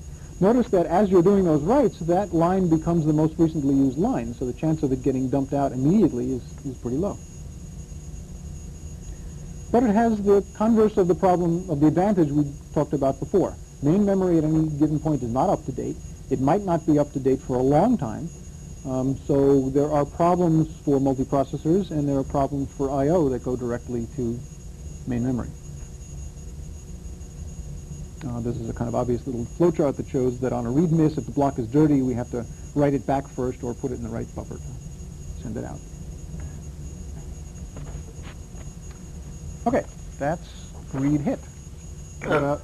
Speaker 1: Notice that as you're doing those writes, that line becomes the most recently used line, so the chance of it getting dumped out immediately is pretty low. But it has the converse of the problem of the advantage we talked about before. Main memory at any given point is not up to date. It might not be up to date for a long time. So there are problems for multiprocessors, and there are problems for I.O. that go directly to main memory. This is a kind of obvious little flowchart that shows that on a read miss, if the block is dirty, we have to write it back first or put it in the right buffer to send it out. Okay, that's read hit.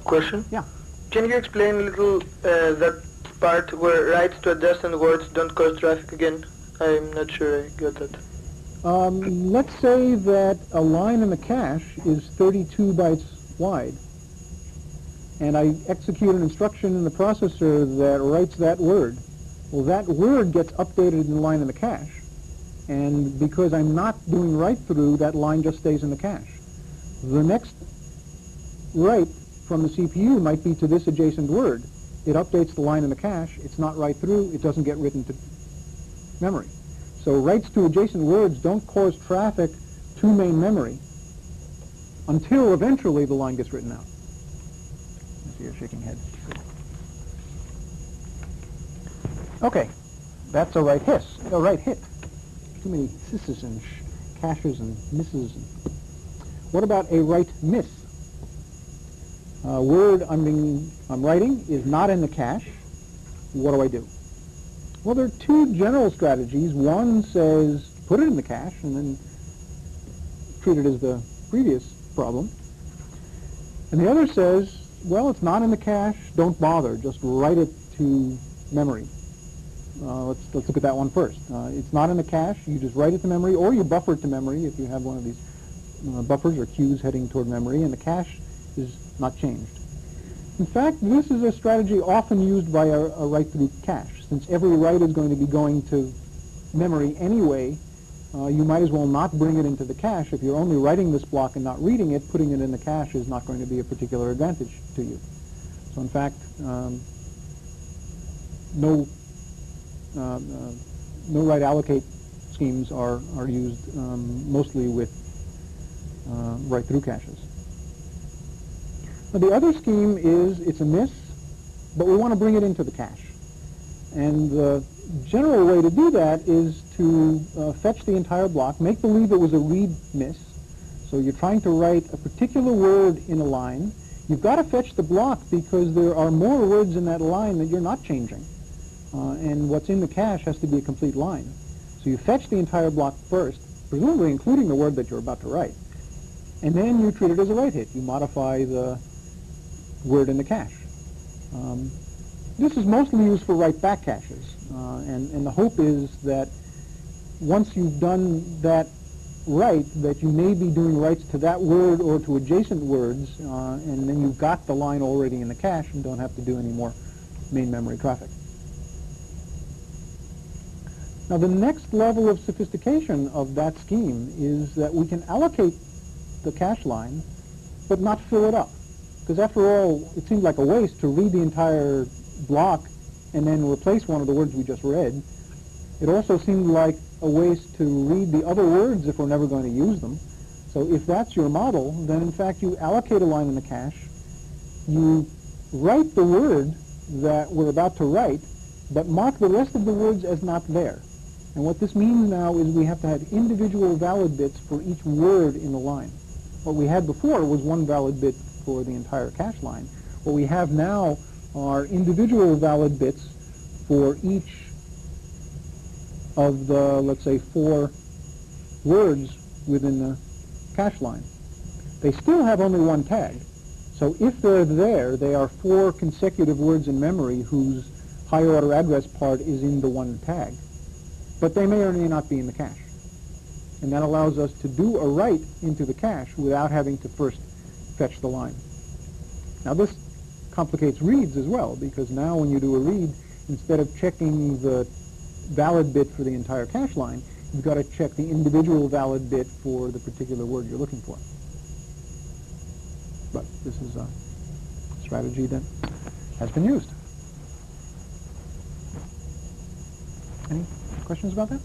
Speaker 6: Question?
Speaker 1: Yeah.
Speaker 6: Can you explain a little that part where writes to adjacent words don't cause traffic again? I'm not sure I got that.
Speaker 1: Let's say that a line in the cache is 32 bytes wide, and I execute an instruction in the processor that writes that word. Well, that word gets updated in the line in the cache, and because I'm not doing write-through, that line just stays in the cache. The next write from the CPU might be to this adjacent word. It updates the line in the cache. It's not write-through. It doesn't get written to memory. So writes to adjacent words don't cause traffic to main memory until eventually the line gets written out. I see you're shaking head. Okay, that's a write hit. Too many sisses and caches and misses. What about a write miss? Word I'm writing is not in the cache. What do I do? Well, there are two general strategies. One says put it in the cache and then treat it as the previous problem. And the other says, well, it's not in the cache, don't bother, just write it to memory. Let's look at that one first. It's not in the cache, you just write it to memory, or you buffer it to memory if you have one of these buffers or queues heading toward memory, and the cache is not changed. In fact, this is a strategy often used by a write-through cache. Since every write is going to be going to memory anyway, you might as well not bring it into the cache. If you're only writing this block and not reading it, putting it in the cache is not going to be a particular advantage to you. So in fact, no write allocate schemes are used mostly with write-through caches. Now, the other scheme is it's a miss, but we want to bring it into the cache. And the general way to do that is to fetch the entire block, make believe it was a read miss. So you're trying to write a particular word in a line. You've got to fetch the block because there are more words in that line that you're not changing. And what's in the cache has to be a complete line. So you fetch the entire block first, presumably including the word that you're about to write. And then you treat it as a write hit. You modify the word in the cache. This is mostly used for write-back caches, and the hope is that once you've done that write, that you may be doing writes to that word or to adjacent words, and then you've got the line already in the cache and don't have to do any more main memory traffic. Now, the next level of sophistication of that scheme is that we can allocate the cache line, but not fill it up. Because after all, it seems like a waste to read the entire block and then replace one of the words we just read. It also seemed like a waste to read the other words if we're never going to use them. So if that's your model, then in fact you allocate a line in the cache, you write the word that we're about to write, but mark the rest of the words as not there. And what this means now is we have to have individual valid bits for each word in the line. What we had before was one valid bit for the entire cache line. What we have now are individual valid bits for each of the, let's say, 4 words within the cache line. They still have only one tag. So if they're there, they are 4 consecutive words in memory whose higher order address part is in the one tag. But they may or may not be in the cache. And that allows us to do a write into the cache without having to first fetch the line. Now this complicates reads as well, because now when you do a read, instead of checking the valid bit for the entire cache line, you've got to check the individual valid bit for the particular word you're looking for. But this is a strategy that has been used. Any questions about that?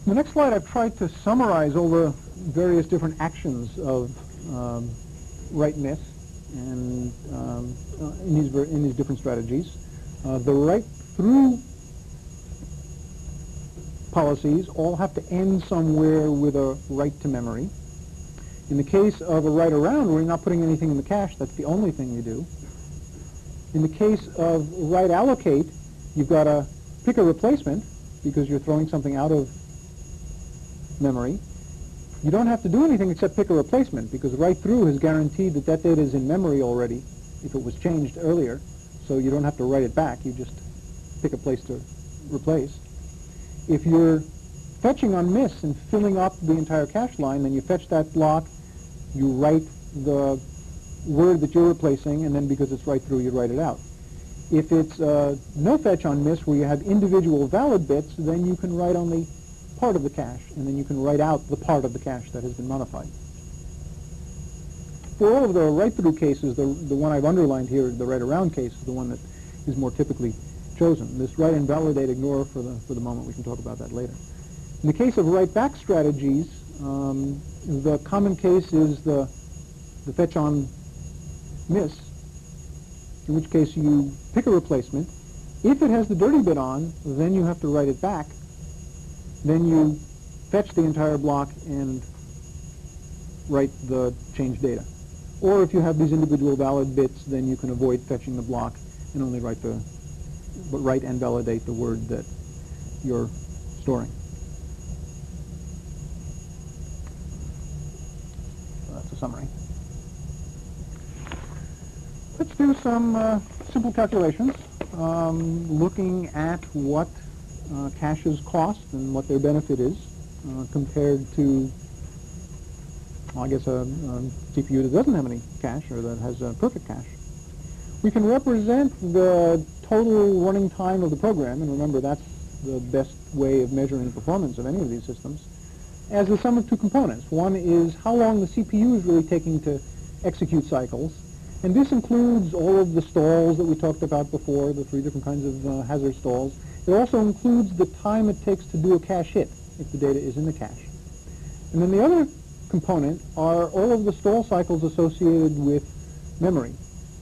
Speaker 1: In the next slide, I've tried to summarize all the various different actions of write miss. and in these different strategies. The write-through policies all have to end somewhere with a write to memory. In the case of a write around, where you're not putting anything in the cache, that's the only thing you do. In the case of write allocate, you've got to pick a replacement because you're throwing something out of memory. You don't have to do anything except pick a replacement because write through has guaranteed that that data is in memory already if it was changed earlier, so you don't have to write it back. You just pick a place to replace. If you're fetching on miss and filling up the entire cache line, then you fetch that block, you write the word that you're replacing, and then because it's write through, you write it out. If it's no fetch on miss where you have individual valid bits, then you can write only part of the cache, and then you can write out the part of the cache that has been modified. For all of the write-through cases, the one I've underlined here, the write-around case, is the one that is more typically chosen. This write and validate, ignore for the moment. We can talk about that later. In the case of write-back strategies, the common case is the fetch on miss, in which case you pick a replacement. If it has the dirty bit on, then you have to write it back. Then you fetch the entire block and write the changed data. Or if you have these individual valid bits, then you can avoid fetching the block and only write and validate the word that you're storing. So that's a summary. Let's do some simple calculations, looking at what caches cost and what their benefit is compared to, well, I guess a CPU that doesn't have any cache or that has a perfect cache. We can represent the total running time of the program, and remember that's the best way of measuring the performance of any of these systems, as the sum of two components. One is how long the CPU is really taking to execute cycles, and this includes all of the stalls that we talked about before, the 3 different kinds of hazard stalls. It also includes the time it takes to do a cache hit if the data is in the cache. And then the other component are all of the stall cycles associated with memory.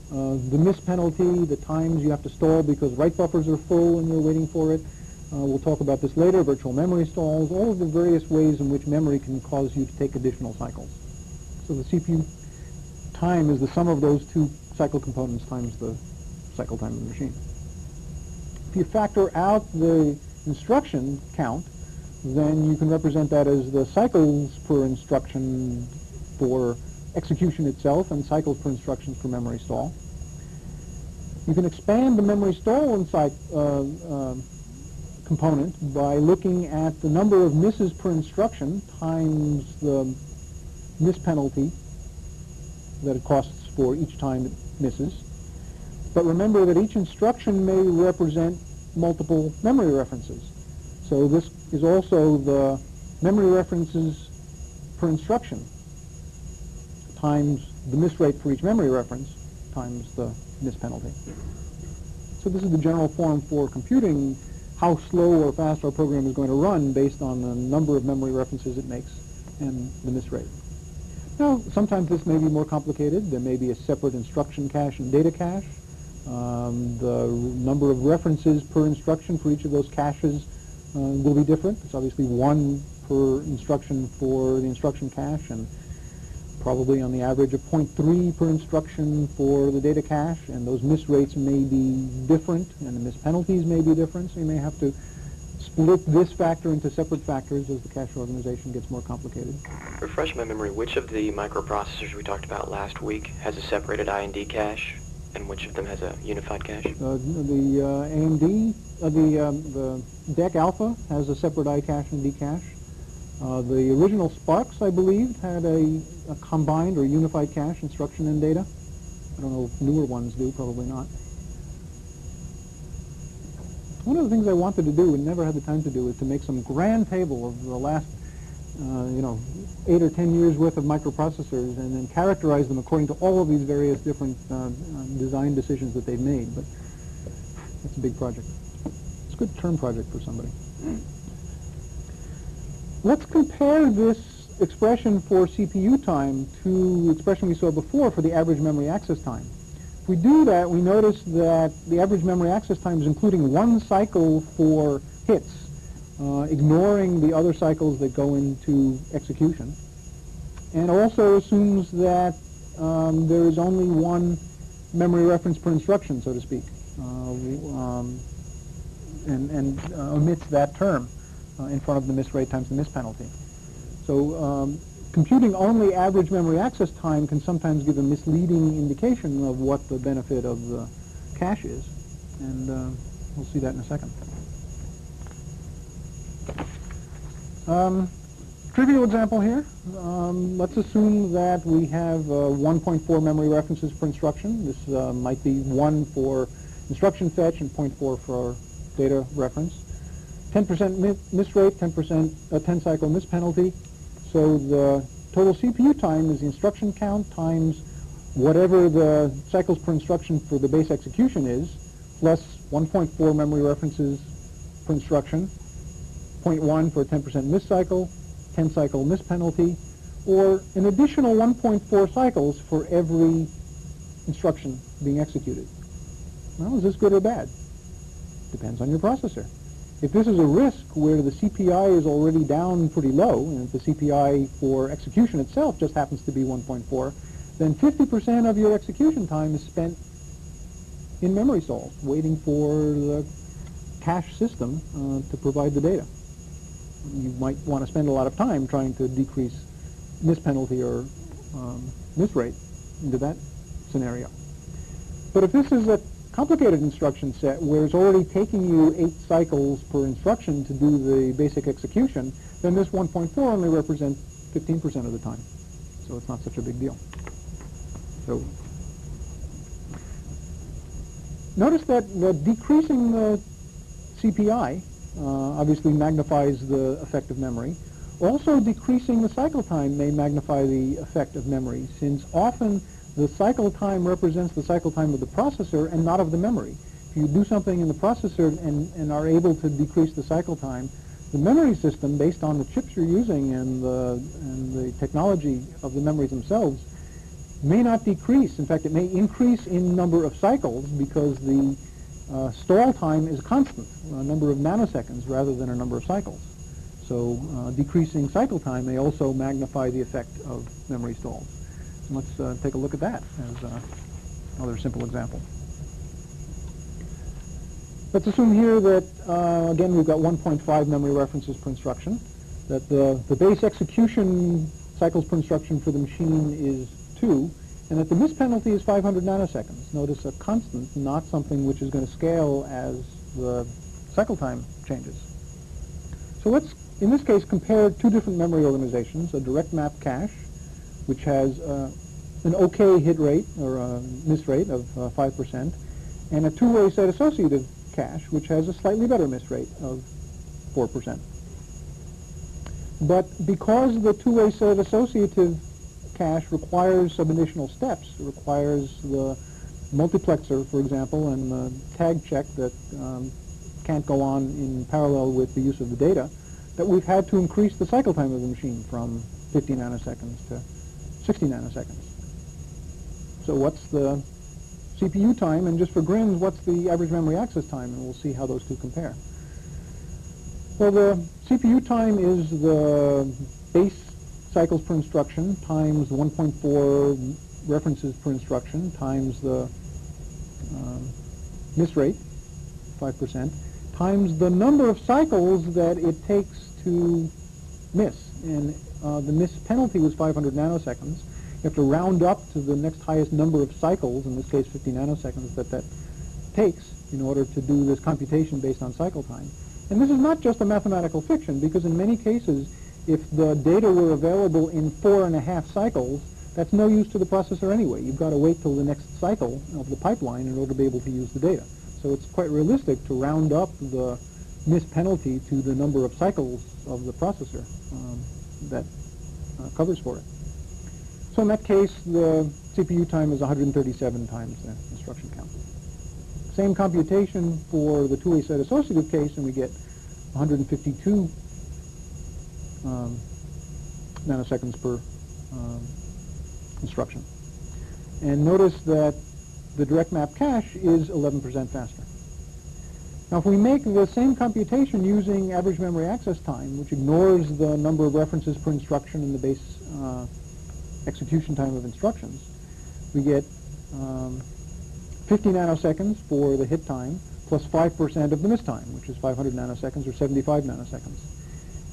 Speaker 1: The miss penalty, the times you have to stall because write buffers are full and you're waiting for it. We'll talk about this later, virtual memory stalls, all of the various ways in which memory can cause you to take additional cycles. So the CPU time is the sum of those two cycle components times the cycle time of the machine. If you factor out the instruction count, then you can represent that as the cycles per instruction for execution itself and cycles per instruction for memory stall. You can expand the memory stall component by looking at the number of misses per instruction times the miss penalty that it costs for each time it misses. But remember that each instruction may represent multiple memory references. So this is also the memory references per instruction times the miss rate for each memory reference times the miss penalty. So this is the general form for computing how slow or fast our program is going to run based on the number of memory references it makes and the miss rate. Now, sometimes this may be more complicated. There may be a separate instruction cache and data cache. The number of references per instruction for each of those caches will be different. It's obviously 1 per instruction for the instruction cache and probably on the average of 0.3 per instruction for the data cache, and those miss rates may be different and the miss penalties may be different, so you may have to split this factor into separate factors as the cache organization gets more complicated.
Speaker 5: Refresh my memory, which of the microprocessors we talked about last week has a separated I&D cache, and which of them has a unified cache?
Speaker 1: The AMD, the DEC Alpha has a separate I cache and D cache. The original Sparks, I believe, had a combined or unified cache, instruction and data. I don't know if newer ones do, probably not. One of the things I wanted to do and never had the time to do is to make some grand table of the last 8 or 10 years worth of microprocessors and then characterize them according to all of these various different design decisions that they've made. But it's a big project. It's a good term project for somebody. Let's compare this expression for CPU time to the expression we saw before for the average memory access time. If we do that, we notice that the average memory access time is including one cycle for hits, ignoring the other cycles that go into execution, and also assumes that there is only one memory reference per instruction, so to speak, and omits that term in front of the miss rate times the miss penalty. So computing only average memory access time can sometimes give a misleading indication of what the benefit of the cache is, and we'll see that in a second. Trivial example here. Let's assume that we have 1.4 memory references per instruction. This might be 1 for instruction fetch and 0.4 for data reference. 10% miss rate, 10 cycle miss penalty. So the total CPU time is the instruction count times whatever the cycles per instruction for the base execution is, plus 1.4 memory references per instruction, 0.1 for a 10% miss cycle, 10 cycle miss penalty, or an additional 1.4 cycles for every instruction being executed. Well, is this good or bad? Depends on your processor. If this is a RISC where the CPI is already down pretty low, and if the CPI for execution itself just happens to be 1.4, then 50% of your execution time is spent in memory stalls, waiting for the cache system to provide the data. You might want to spend a lot of time trying to decrease miss penalty or miss rate into that scenario. But if this is a complicated instruction set where it's already taking you 8 cycles per instruction to do the basic execution, then this 1.4 only represents 15% of the time. So it's not such a big deal. So notice that decreasing the CPI obviously magnifies the effect of memory. Also, decreasing the cycle time may magnify the effect of memory, since often the cycle time represents the cycle time of the processor and not of the memory. If you do something in the processor and are able to decrease the cycle time, the memory system, based on the chips you're using and the technology of the memories themselves, may not decrease. In fact, it may increase in number of cycles because the stall time is constant, a number of nanoseconds rather than a number of cycles. So decreasing cycle time may also magnify the effect of memory stalls. And let's take a look at that as another simple example. Let's assume here that, again, we've got 1.5 memory references per instruction, that the base execution cycles per instruction for the machine is 2, and that the miss penalty is 500 nanoseconds. Notice a constant, not something which is going to scale as the cycle time changes. So let's, in this case, compare 2 different memory organizations, a direct map cache, which has an okay hit rate, or a miss rate of 5%, and a 2-way set associative cache, which has a slightly better miss rate of 4%. But because the 2-way set associative cache requires some additional steps, it requires the multiplexer, for example, and the tag check that can't go on in parallel with the use of the data, that we've had to increase the cycle time of the machine from 50 nanoseconds to 60 nanoseconds. So what's the CPU time, and just for grins, what's the average memory access time, and we'll see how those two compare. Well, the CPU time is the base cycles per instruction times 1.4 references per instruction times the miss rate, 5%, times the number of cycles that it takes to miss. And the miss penalty was 500 nanoseconds. You have to round up to the next highest number of cycles, in this case 50 nanoseconds, that takes in order to do this computation based on cycle time. And this is not just a mathematical fiction, because in many cases, if the data were available in 4.5 cycles, that's no use to the processor anyway. You've got to wait till the next cycle of the pipeline in order to be able to use the data. So it's quite realistic to round up the miss penalty to the number of cycles of the processor that covers for it. So in that case, the CPU time is 137 times the instruction count. Same computation for the 2-way set associative case, and we get 152 nanoseconds per instruction. And notice that the direct map cache is 11% faster. Now, if we make the same computation using average memory access time, which ignores the number of references per instruction and the base execution time of instructions, we get 50 nanoseconds for the hit time plus 5% of the miss time, which is 500 nanoseconds or 75 nanoseconds.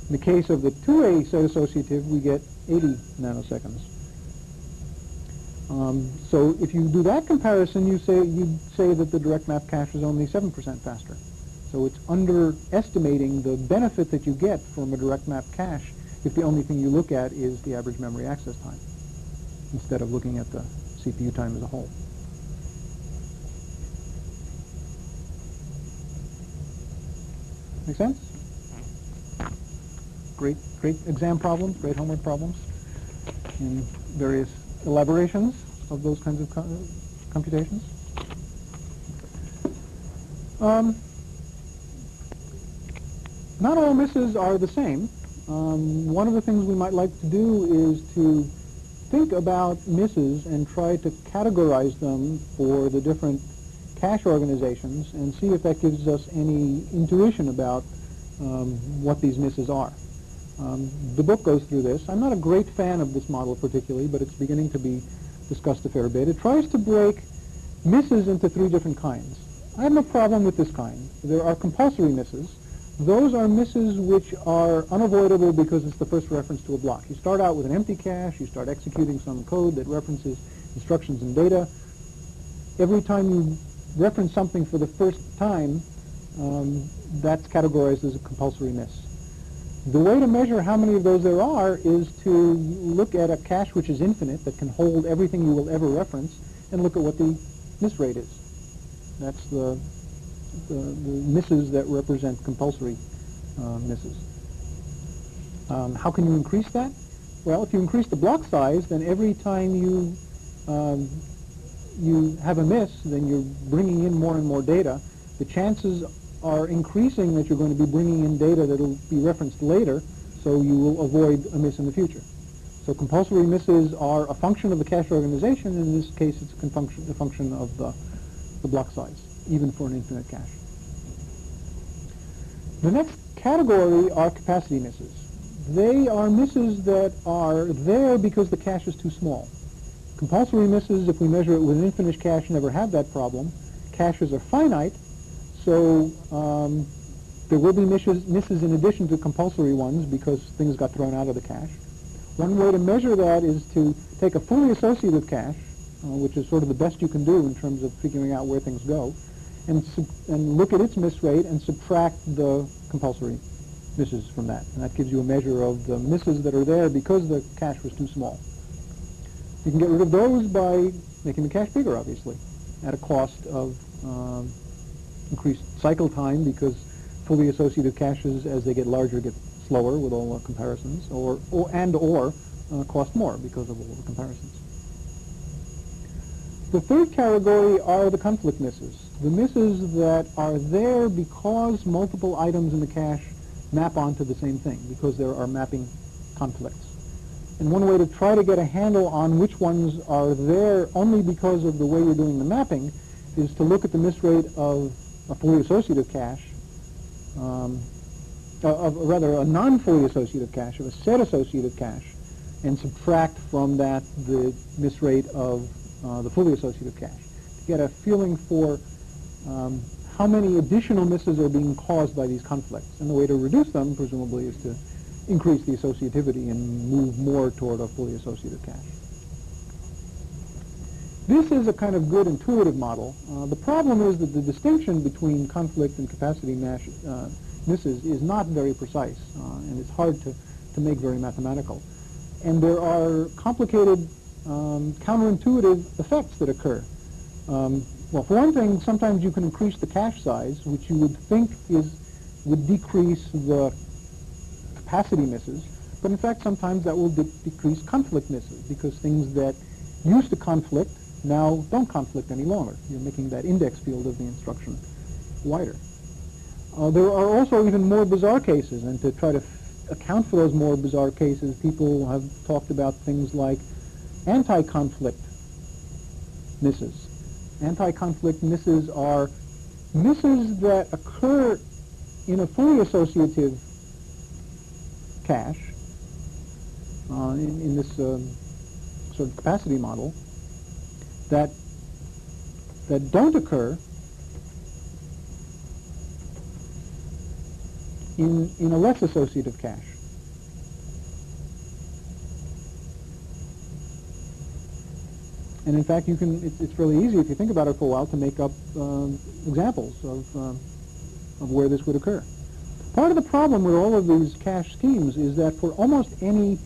Speaker 1: In the case of the 2A set associative, we get 80 nanoseconds. So if you do that comparison, you'd say that the direct map cache is only 7% faster. So it's underestimating the benefit that you get from a direct map cache if the only thing you look at is the average memory access time, instead of looking at the CPU time as a whole. Make sense? Great exam problems, great homework problems, and various elaborations of those kinds of computations. Not all misses are the same. One of the things we might like to do is to think about misses and try to categorize them for the different cache organizations and see if that gives us any intuition about what these misses are. The book goes through this. I'm not a great fan of this model particularly, but it's beginning to be discussed a fair bit. It tries to break misses into 3 different kinds. I have no problem with this kind. There are compulsory misses. Those are misses which are unavoidable because it's the first reference to a block. You start out with an empty cache, you start executing some code that references instructions and data. Every time you reference something for the first time, that's categorized as a compulsory miss. The way to measure how many of those there are is to look at a cache which is infinite, that can hold everything you will ever reference, and look at what the miss rate is. That's the misses that represent compulsory misses. How can you increase that? Well, if you increase the block size, then every time you have a miss, then you're bringing in more and more data. The chances are increasing that you're going to be bringing in data that will be referenced later, so you will avoid a miss in the future. So compulsory misses are a function of the cache organization. In this case, it's a function of the block size, even for an infinite cache. The next category are capacity misses. They are misses that are there because the cache is too small. Compulsory misses, if we measure it with an infinite cache, never have that problem. Caches are finite, so there will be misses in addition to compulsory ones because things got thrown out of the cache. One way to measure that is to take a fully associative cache, which is sort of the best you can do in terms of figuring out where things go, and look at its miss rate and subtract the compulsory misses from that. And that gives you a measure of the misses that are there because the cache was too small. You can get rid of those by making the cache bigger, obviously, at a cost of increased cycle time, because fully associative caches, as they get larger, get slower with all the comparisons, or cost more because of all the comparisons. The third category are the conflict misses. The misses that are there because multiple items in the cache map onto the same thing, because there are mapping conflicts. And one way to try to get a handle on which ones are there only because of the way you're doing the mapping is to look at the miss rate of a fully associative cache, rather a non-fully associative cache, of a set associative cache, and subtract from that the miss rate of the fully associative cache, to get a feeling for how many additional misses are being caused by these conflicts. And the way to reduce them, presumably, is to increase the associativity and move more toward a fully associative cache. This is a kind of good intuitive model. The problem is that the distinction between conflict and capacity misses is not very precise, and it's hard to make very mathematical. And there are complicated counterintuitive effects that occur. Well, for one thing, sometimes you can increase the cache size, which you would think would decrease the capacity misses, but in fact sometimes that will decrease conflict misses, because things that used to conflict now don't conflict any longer. You're making that index field of the instruction wider. There are also even more bizarre cases, and to try to account for those more bizarre cases, people have talked about things like anti-conflict misses. Anti-conflict misses are misses that occur in a fully associative cache in this sort of capacity model that don't occur in a less associative cache. And in fact, it's really easy, if you think about it for a while, to make up examples of where this would occur. Part of the problem with all of these cache schemes is that for almost any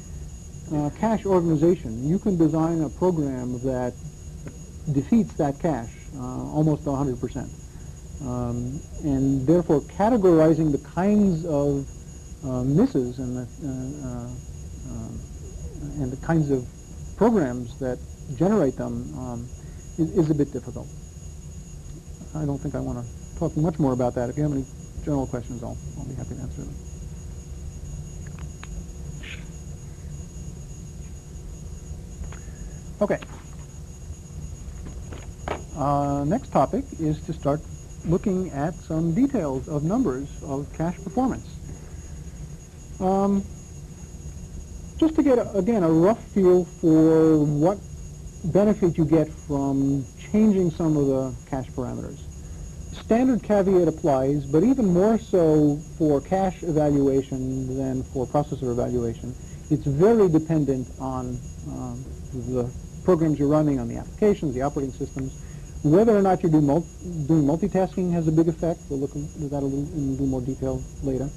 Speaker 1: cache organization, you can design a program that defeats that cache almost 100%. And therefore, categorizing the kinds of misses and the kinds of programs that generate them is a bit difficult. I don't think I want to talk much more about that. If you have any general questions, I'll be happy to answer them. Okay. Next topic is to start looking at some details of numbers of cache performance. Just to get, again, a rough feel for what benefit you get from changing some of the cache parameters. Standard caveat applies, but even more so for cache evaluation than for processor evaluation. It's very dependent on the programs you're running, on the applications, the operating systems. Whether or not you're doing multitasking has a big effect. We'll look at that in a little more detail later.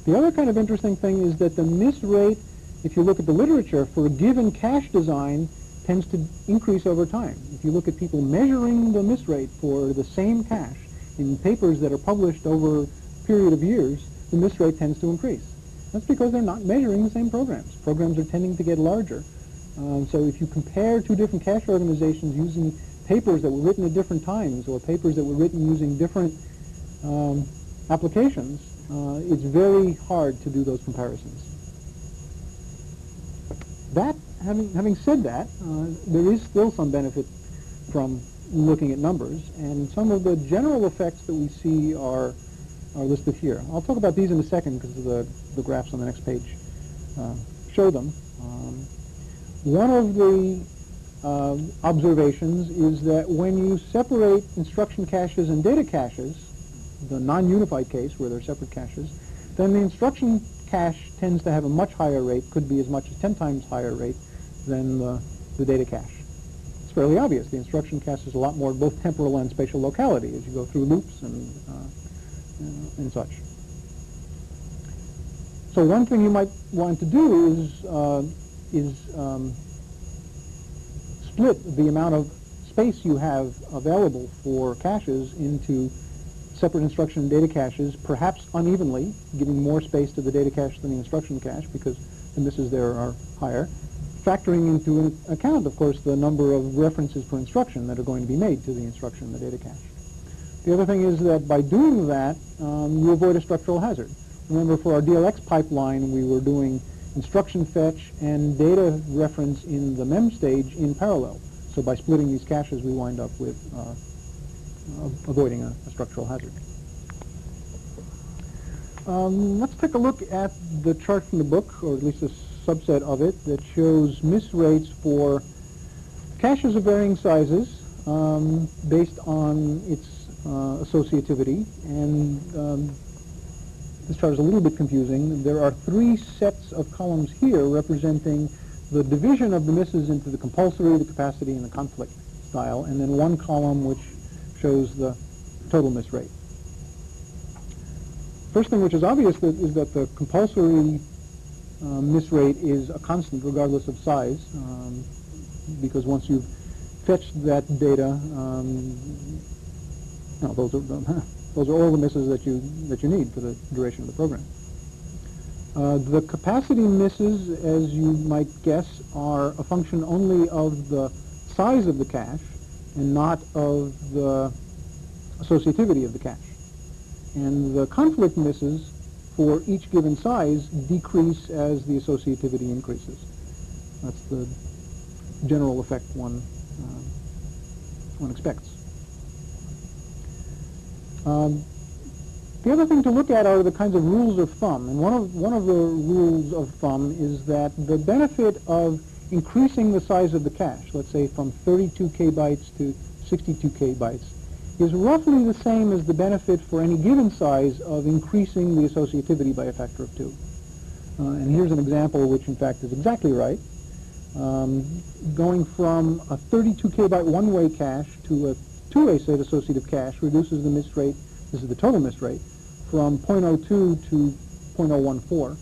Speaker 1: The other kind of interesting thing is that the miss rate, if you look at the literature, for a given cache design tends to increase over time. If you look at people measuring the miss rate for the same cache in papers that are published over a period of years, the miss rate tends to increase. That's because they're not measuring the same programs. Programs are tending to get larger. So if you compare two different cache organizations using papers that were written at different times or papers that were written using different applications, it's very hard to do those comparisons. Having said that, there is still some benefit from looking at numbers, and some of the general effects that we see are listed here. I'll talk about these in a second because the graphs on the next page show them. One of the observations is that when you separate instruction caches and data caches, the non-unified case where they're separate caches, then the instruction cache tends to have a much higher rate, could be as much as 10 times higher rate than the data cache. It's fairly obvious. The instruction cache is a lot more both temporal and spatial locality as you go through loops and such. So one thing you might want to do is split the amount of space you have available for caches into separate instruction and data caches, perhaps unevenly, giving more space to the data cache than the instruction cache because the misses there are higher, factoring into account, of course, the number of references per instruction that are going to be made to the instruction and the data cache. The other thing is that by doing that, you avoid a structural hazard. Remember, for our DLX pipeline, we were doing instruction fetch and data reference in the mem stage in parallel. So by splitting these caches, we wind up with avoiding a structural hazard. Let's take a look at the chart from the book, or at least a subset of it, that shows miss rates for caches of varying sizes based on its associativity. And this chart is a little bit confusing. There are three sets of columns here representing the division of the misses into the compulsory, the capacity, and the conflict style, and then one column which shows the total miss rate. First thing which is obvious is that the compulsory miss rate is a constant regardless of size, because once you've fetched that data, those are all the misses that you need for the duration of the program. The capacity misses, as you might guess, are a function only of the size of the cache and not of the associativity of the cache. And the conflict misses for each given size decrease as the associativity increases. That's the general effect one expects. The other thing to look at are the kinds of rules of thumb, and one of the rules of thumb is that the benefit of increasing the size of the cache, let's say from 32 kbytes to 62 kbytes, is roughly the same as the benefit for any given size of increasing the associativity by a factor of 2. And here's an example which in fact is exactly right. Going from a 32 kbyte one-way cache to a two-way state associative cache reduces the miss rate, this is the total miss rate, from 0.02 to 0.014.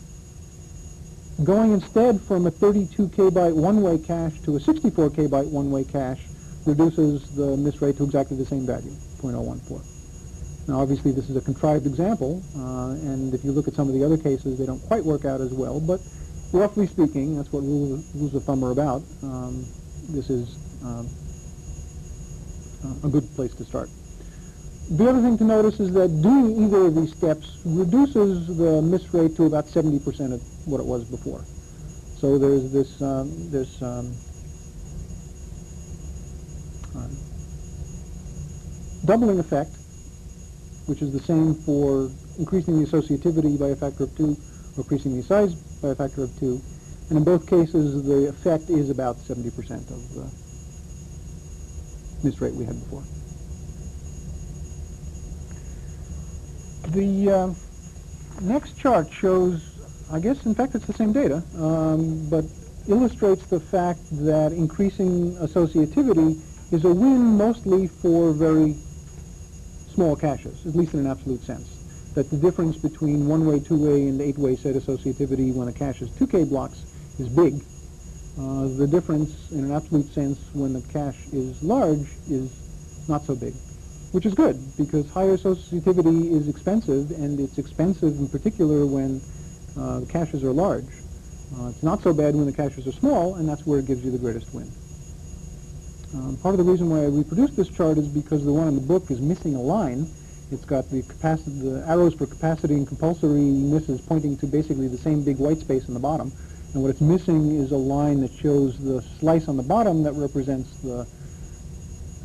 Speaker 1: Going instead from a 32 kbyte one-way cache to a 64 kbyte one-way cache reduces the miss rate to exactly the same value, 0.014. Now obviously this is a contrived example, and if you look at some of the other cases they don't quite work out as well, but roughly speaking, that's what rules of thumb are about. This is a good place to start. The other thing to notice is that doing either of these steps reduces the miss rate to about 70% of what it was before. So there's this doubling effect, which is the same for increasing the associativity by a factor of 2 or increasing the size by a factor of 2. And in both cases, the effect is about 70% of the miss rate we had before. The next chart shows, I guess in fact it's the same data, but illustrates the fact that increasing associativity is a win mostly for very small caches, at least in an absolute sense. That the difference between one-way, two-way, and eight-way set associativity when a cache is 2K blocks is big. The difference in an absolute sense when the cache is large is not so big, which is good because higher associativity is expensive, and it's expensive in particular when the caches are large. It's not so bad when the caches are small, and that's where it gives you the greatest win. Part of the reason why I reproduced this chart is because the one in the book is missing a line. It's got the arrows for capacity and compulsory misses pointing to basically the same big white space in the bottom. And what it's missing is a line that shows the slice on the bottom that represents the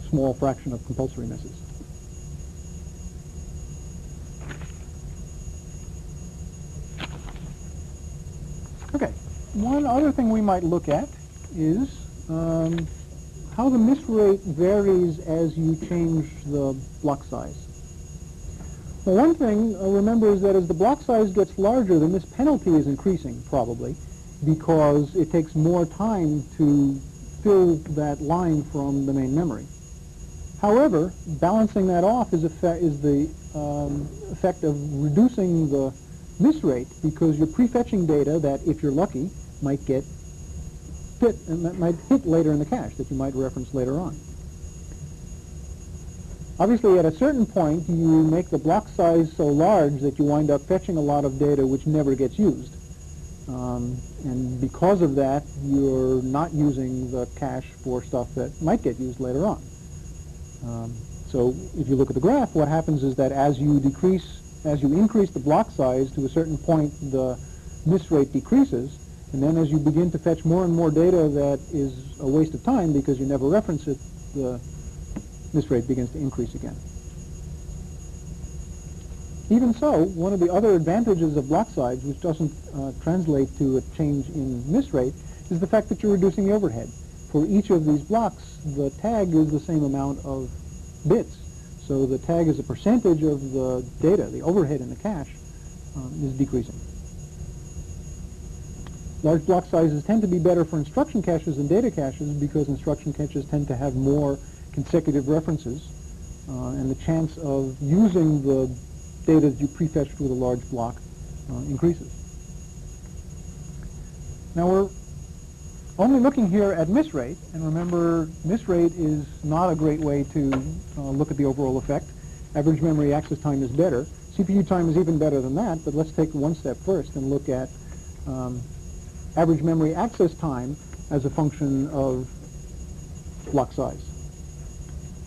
Speaker 1: small fraction of compulsory misses. Okay, one other thing we might look at is how the miss rate varies as you change the block size. Well, one thing remember is that as the block size gets larger, the miss penalty is increasing probably because it takes more time to fill that line from the main memory. However, balancing that off is the effect of reducing the miss rate because you're prefetching data that, if you're lucky, might hit later in the cache that you might reference later on. Obviously, at a certain point, you make the block size so large that you wind up fetching a lot of data which never gets used. And because of that, you're not using the cache for stuff that might get used later on. So if you look at the graph, what happens is that as you increase the block size to a certain point, the miss rate decreases. And then as you begin to fetch more and more data that is a waste of time because you never reference it, the miss rate begins to increase again. Even so, one of the other advantages of block size, which doesn't translate to a change in miss rate, is the fact that you're reducing the overhead. For each of these blocks, the tag is the same amount of bits. So the tag as a percentage of the data, the overhead in the cache, is decreasing. Large block sizes tend to be better for instruction caches than data caches because instruction caches tend to have more consecutive references, and the chance of using the data that you prefetched with a large block increases. Now we're only looking here at miss rate, and remember, miss rate is not a great way to look at the overall effect. Average memory access time is better. CPU time is even better than that, but let's take one step first and look at average memory access time as a function of block size.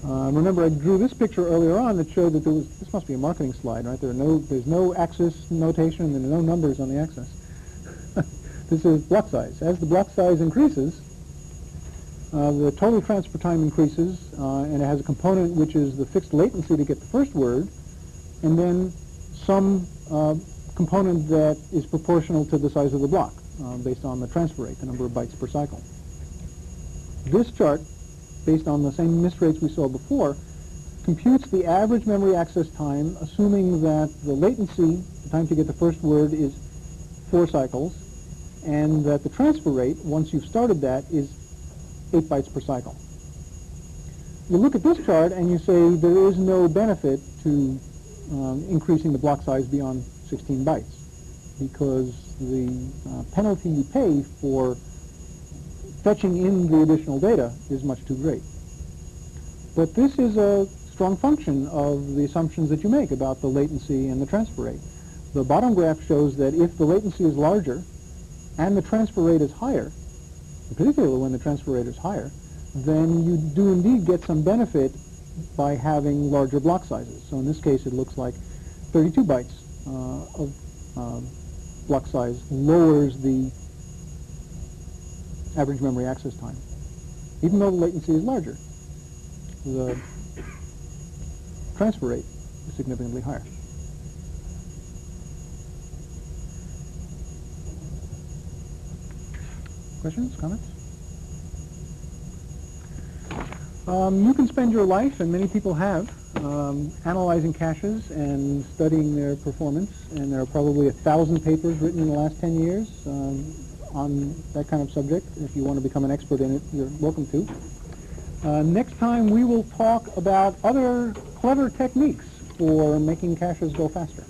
Speaker 1: Remember, I drew this picture earlier on that showed that there was, this must be a marketing slide, right? There's no axis notation, and there are no numbers on the axis. This is block size. As the block size increases, the total transfer time increases, and it has a component which is the fixed latency to get the first word, and then some component that is proportional to the size of the block, based on the transfer rate, the number of bytes per cycle. This chart, based on the same MIST rates we saw before, computes the average memory access time, assuming that the latency, the time to get the first word, is 4 cycles, and that the transfer rate, once you've started that, is 8 bytes per cycle. You look at this chart and you say there is no benefit to increasing the block size beyond 16 bytes, because the penalty you pay for fetching in the additional data is much too great. But this is a strong function of the assumptions that you make about the latency and the transfer rate. The bottom graph shows that if the latency is larger and the transfer rate is higher, particularly when the transfer rate is higher, then you do indeed get some benefit by having larger block sizes. So in this case, it looks like 32 bytes of block size lowers the average memory access time, even though the latency is larger. The transfer rate is significantly higher. Questions, comments? You can spend your life, and many people have, analyzing caches and studying their performance, and there are probably 1,000 papers written in the last 10 years on that kind of subject. If you want to become an expert in it, you're welcome to. Next time we will talk about other clever techniques for making caches go faster.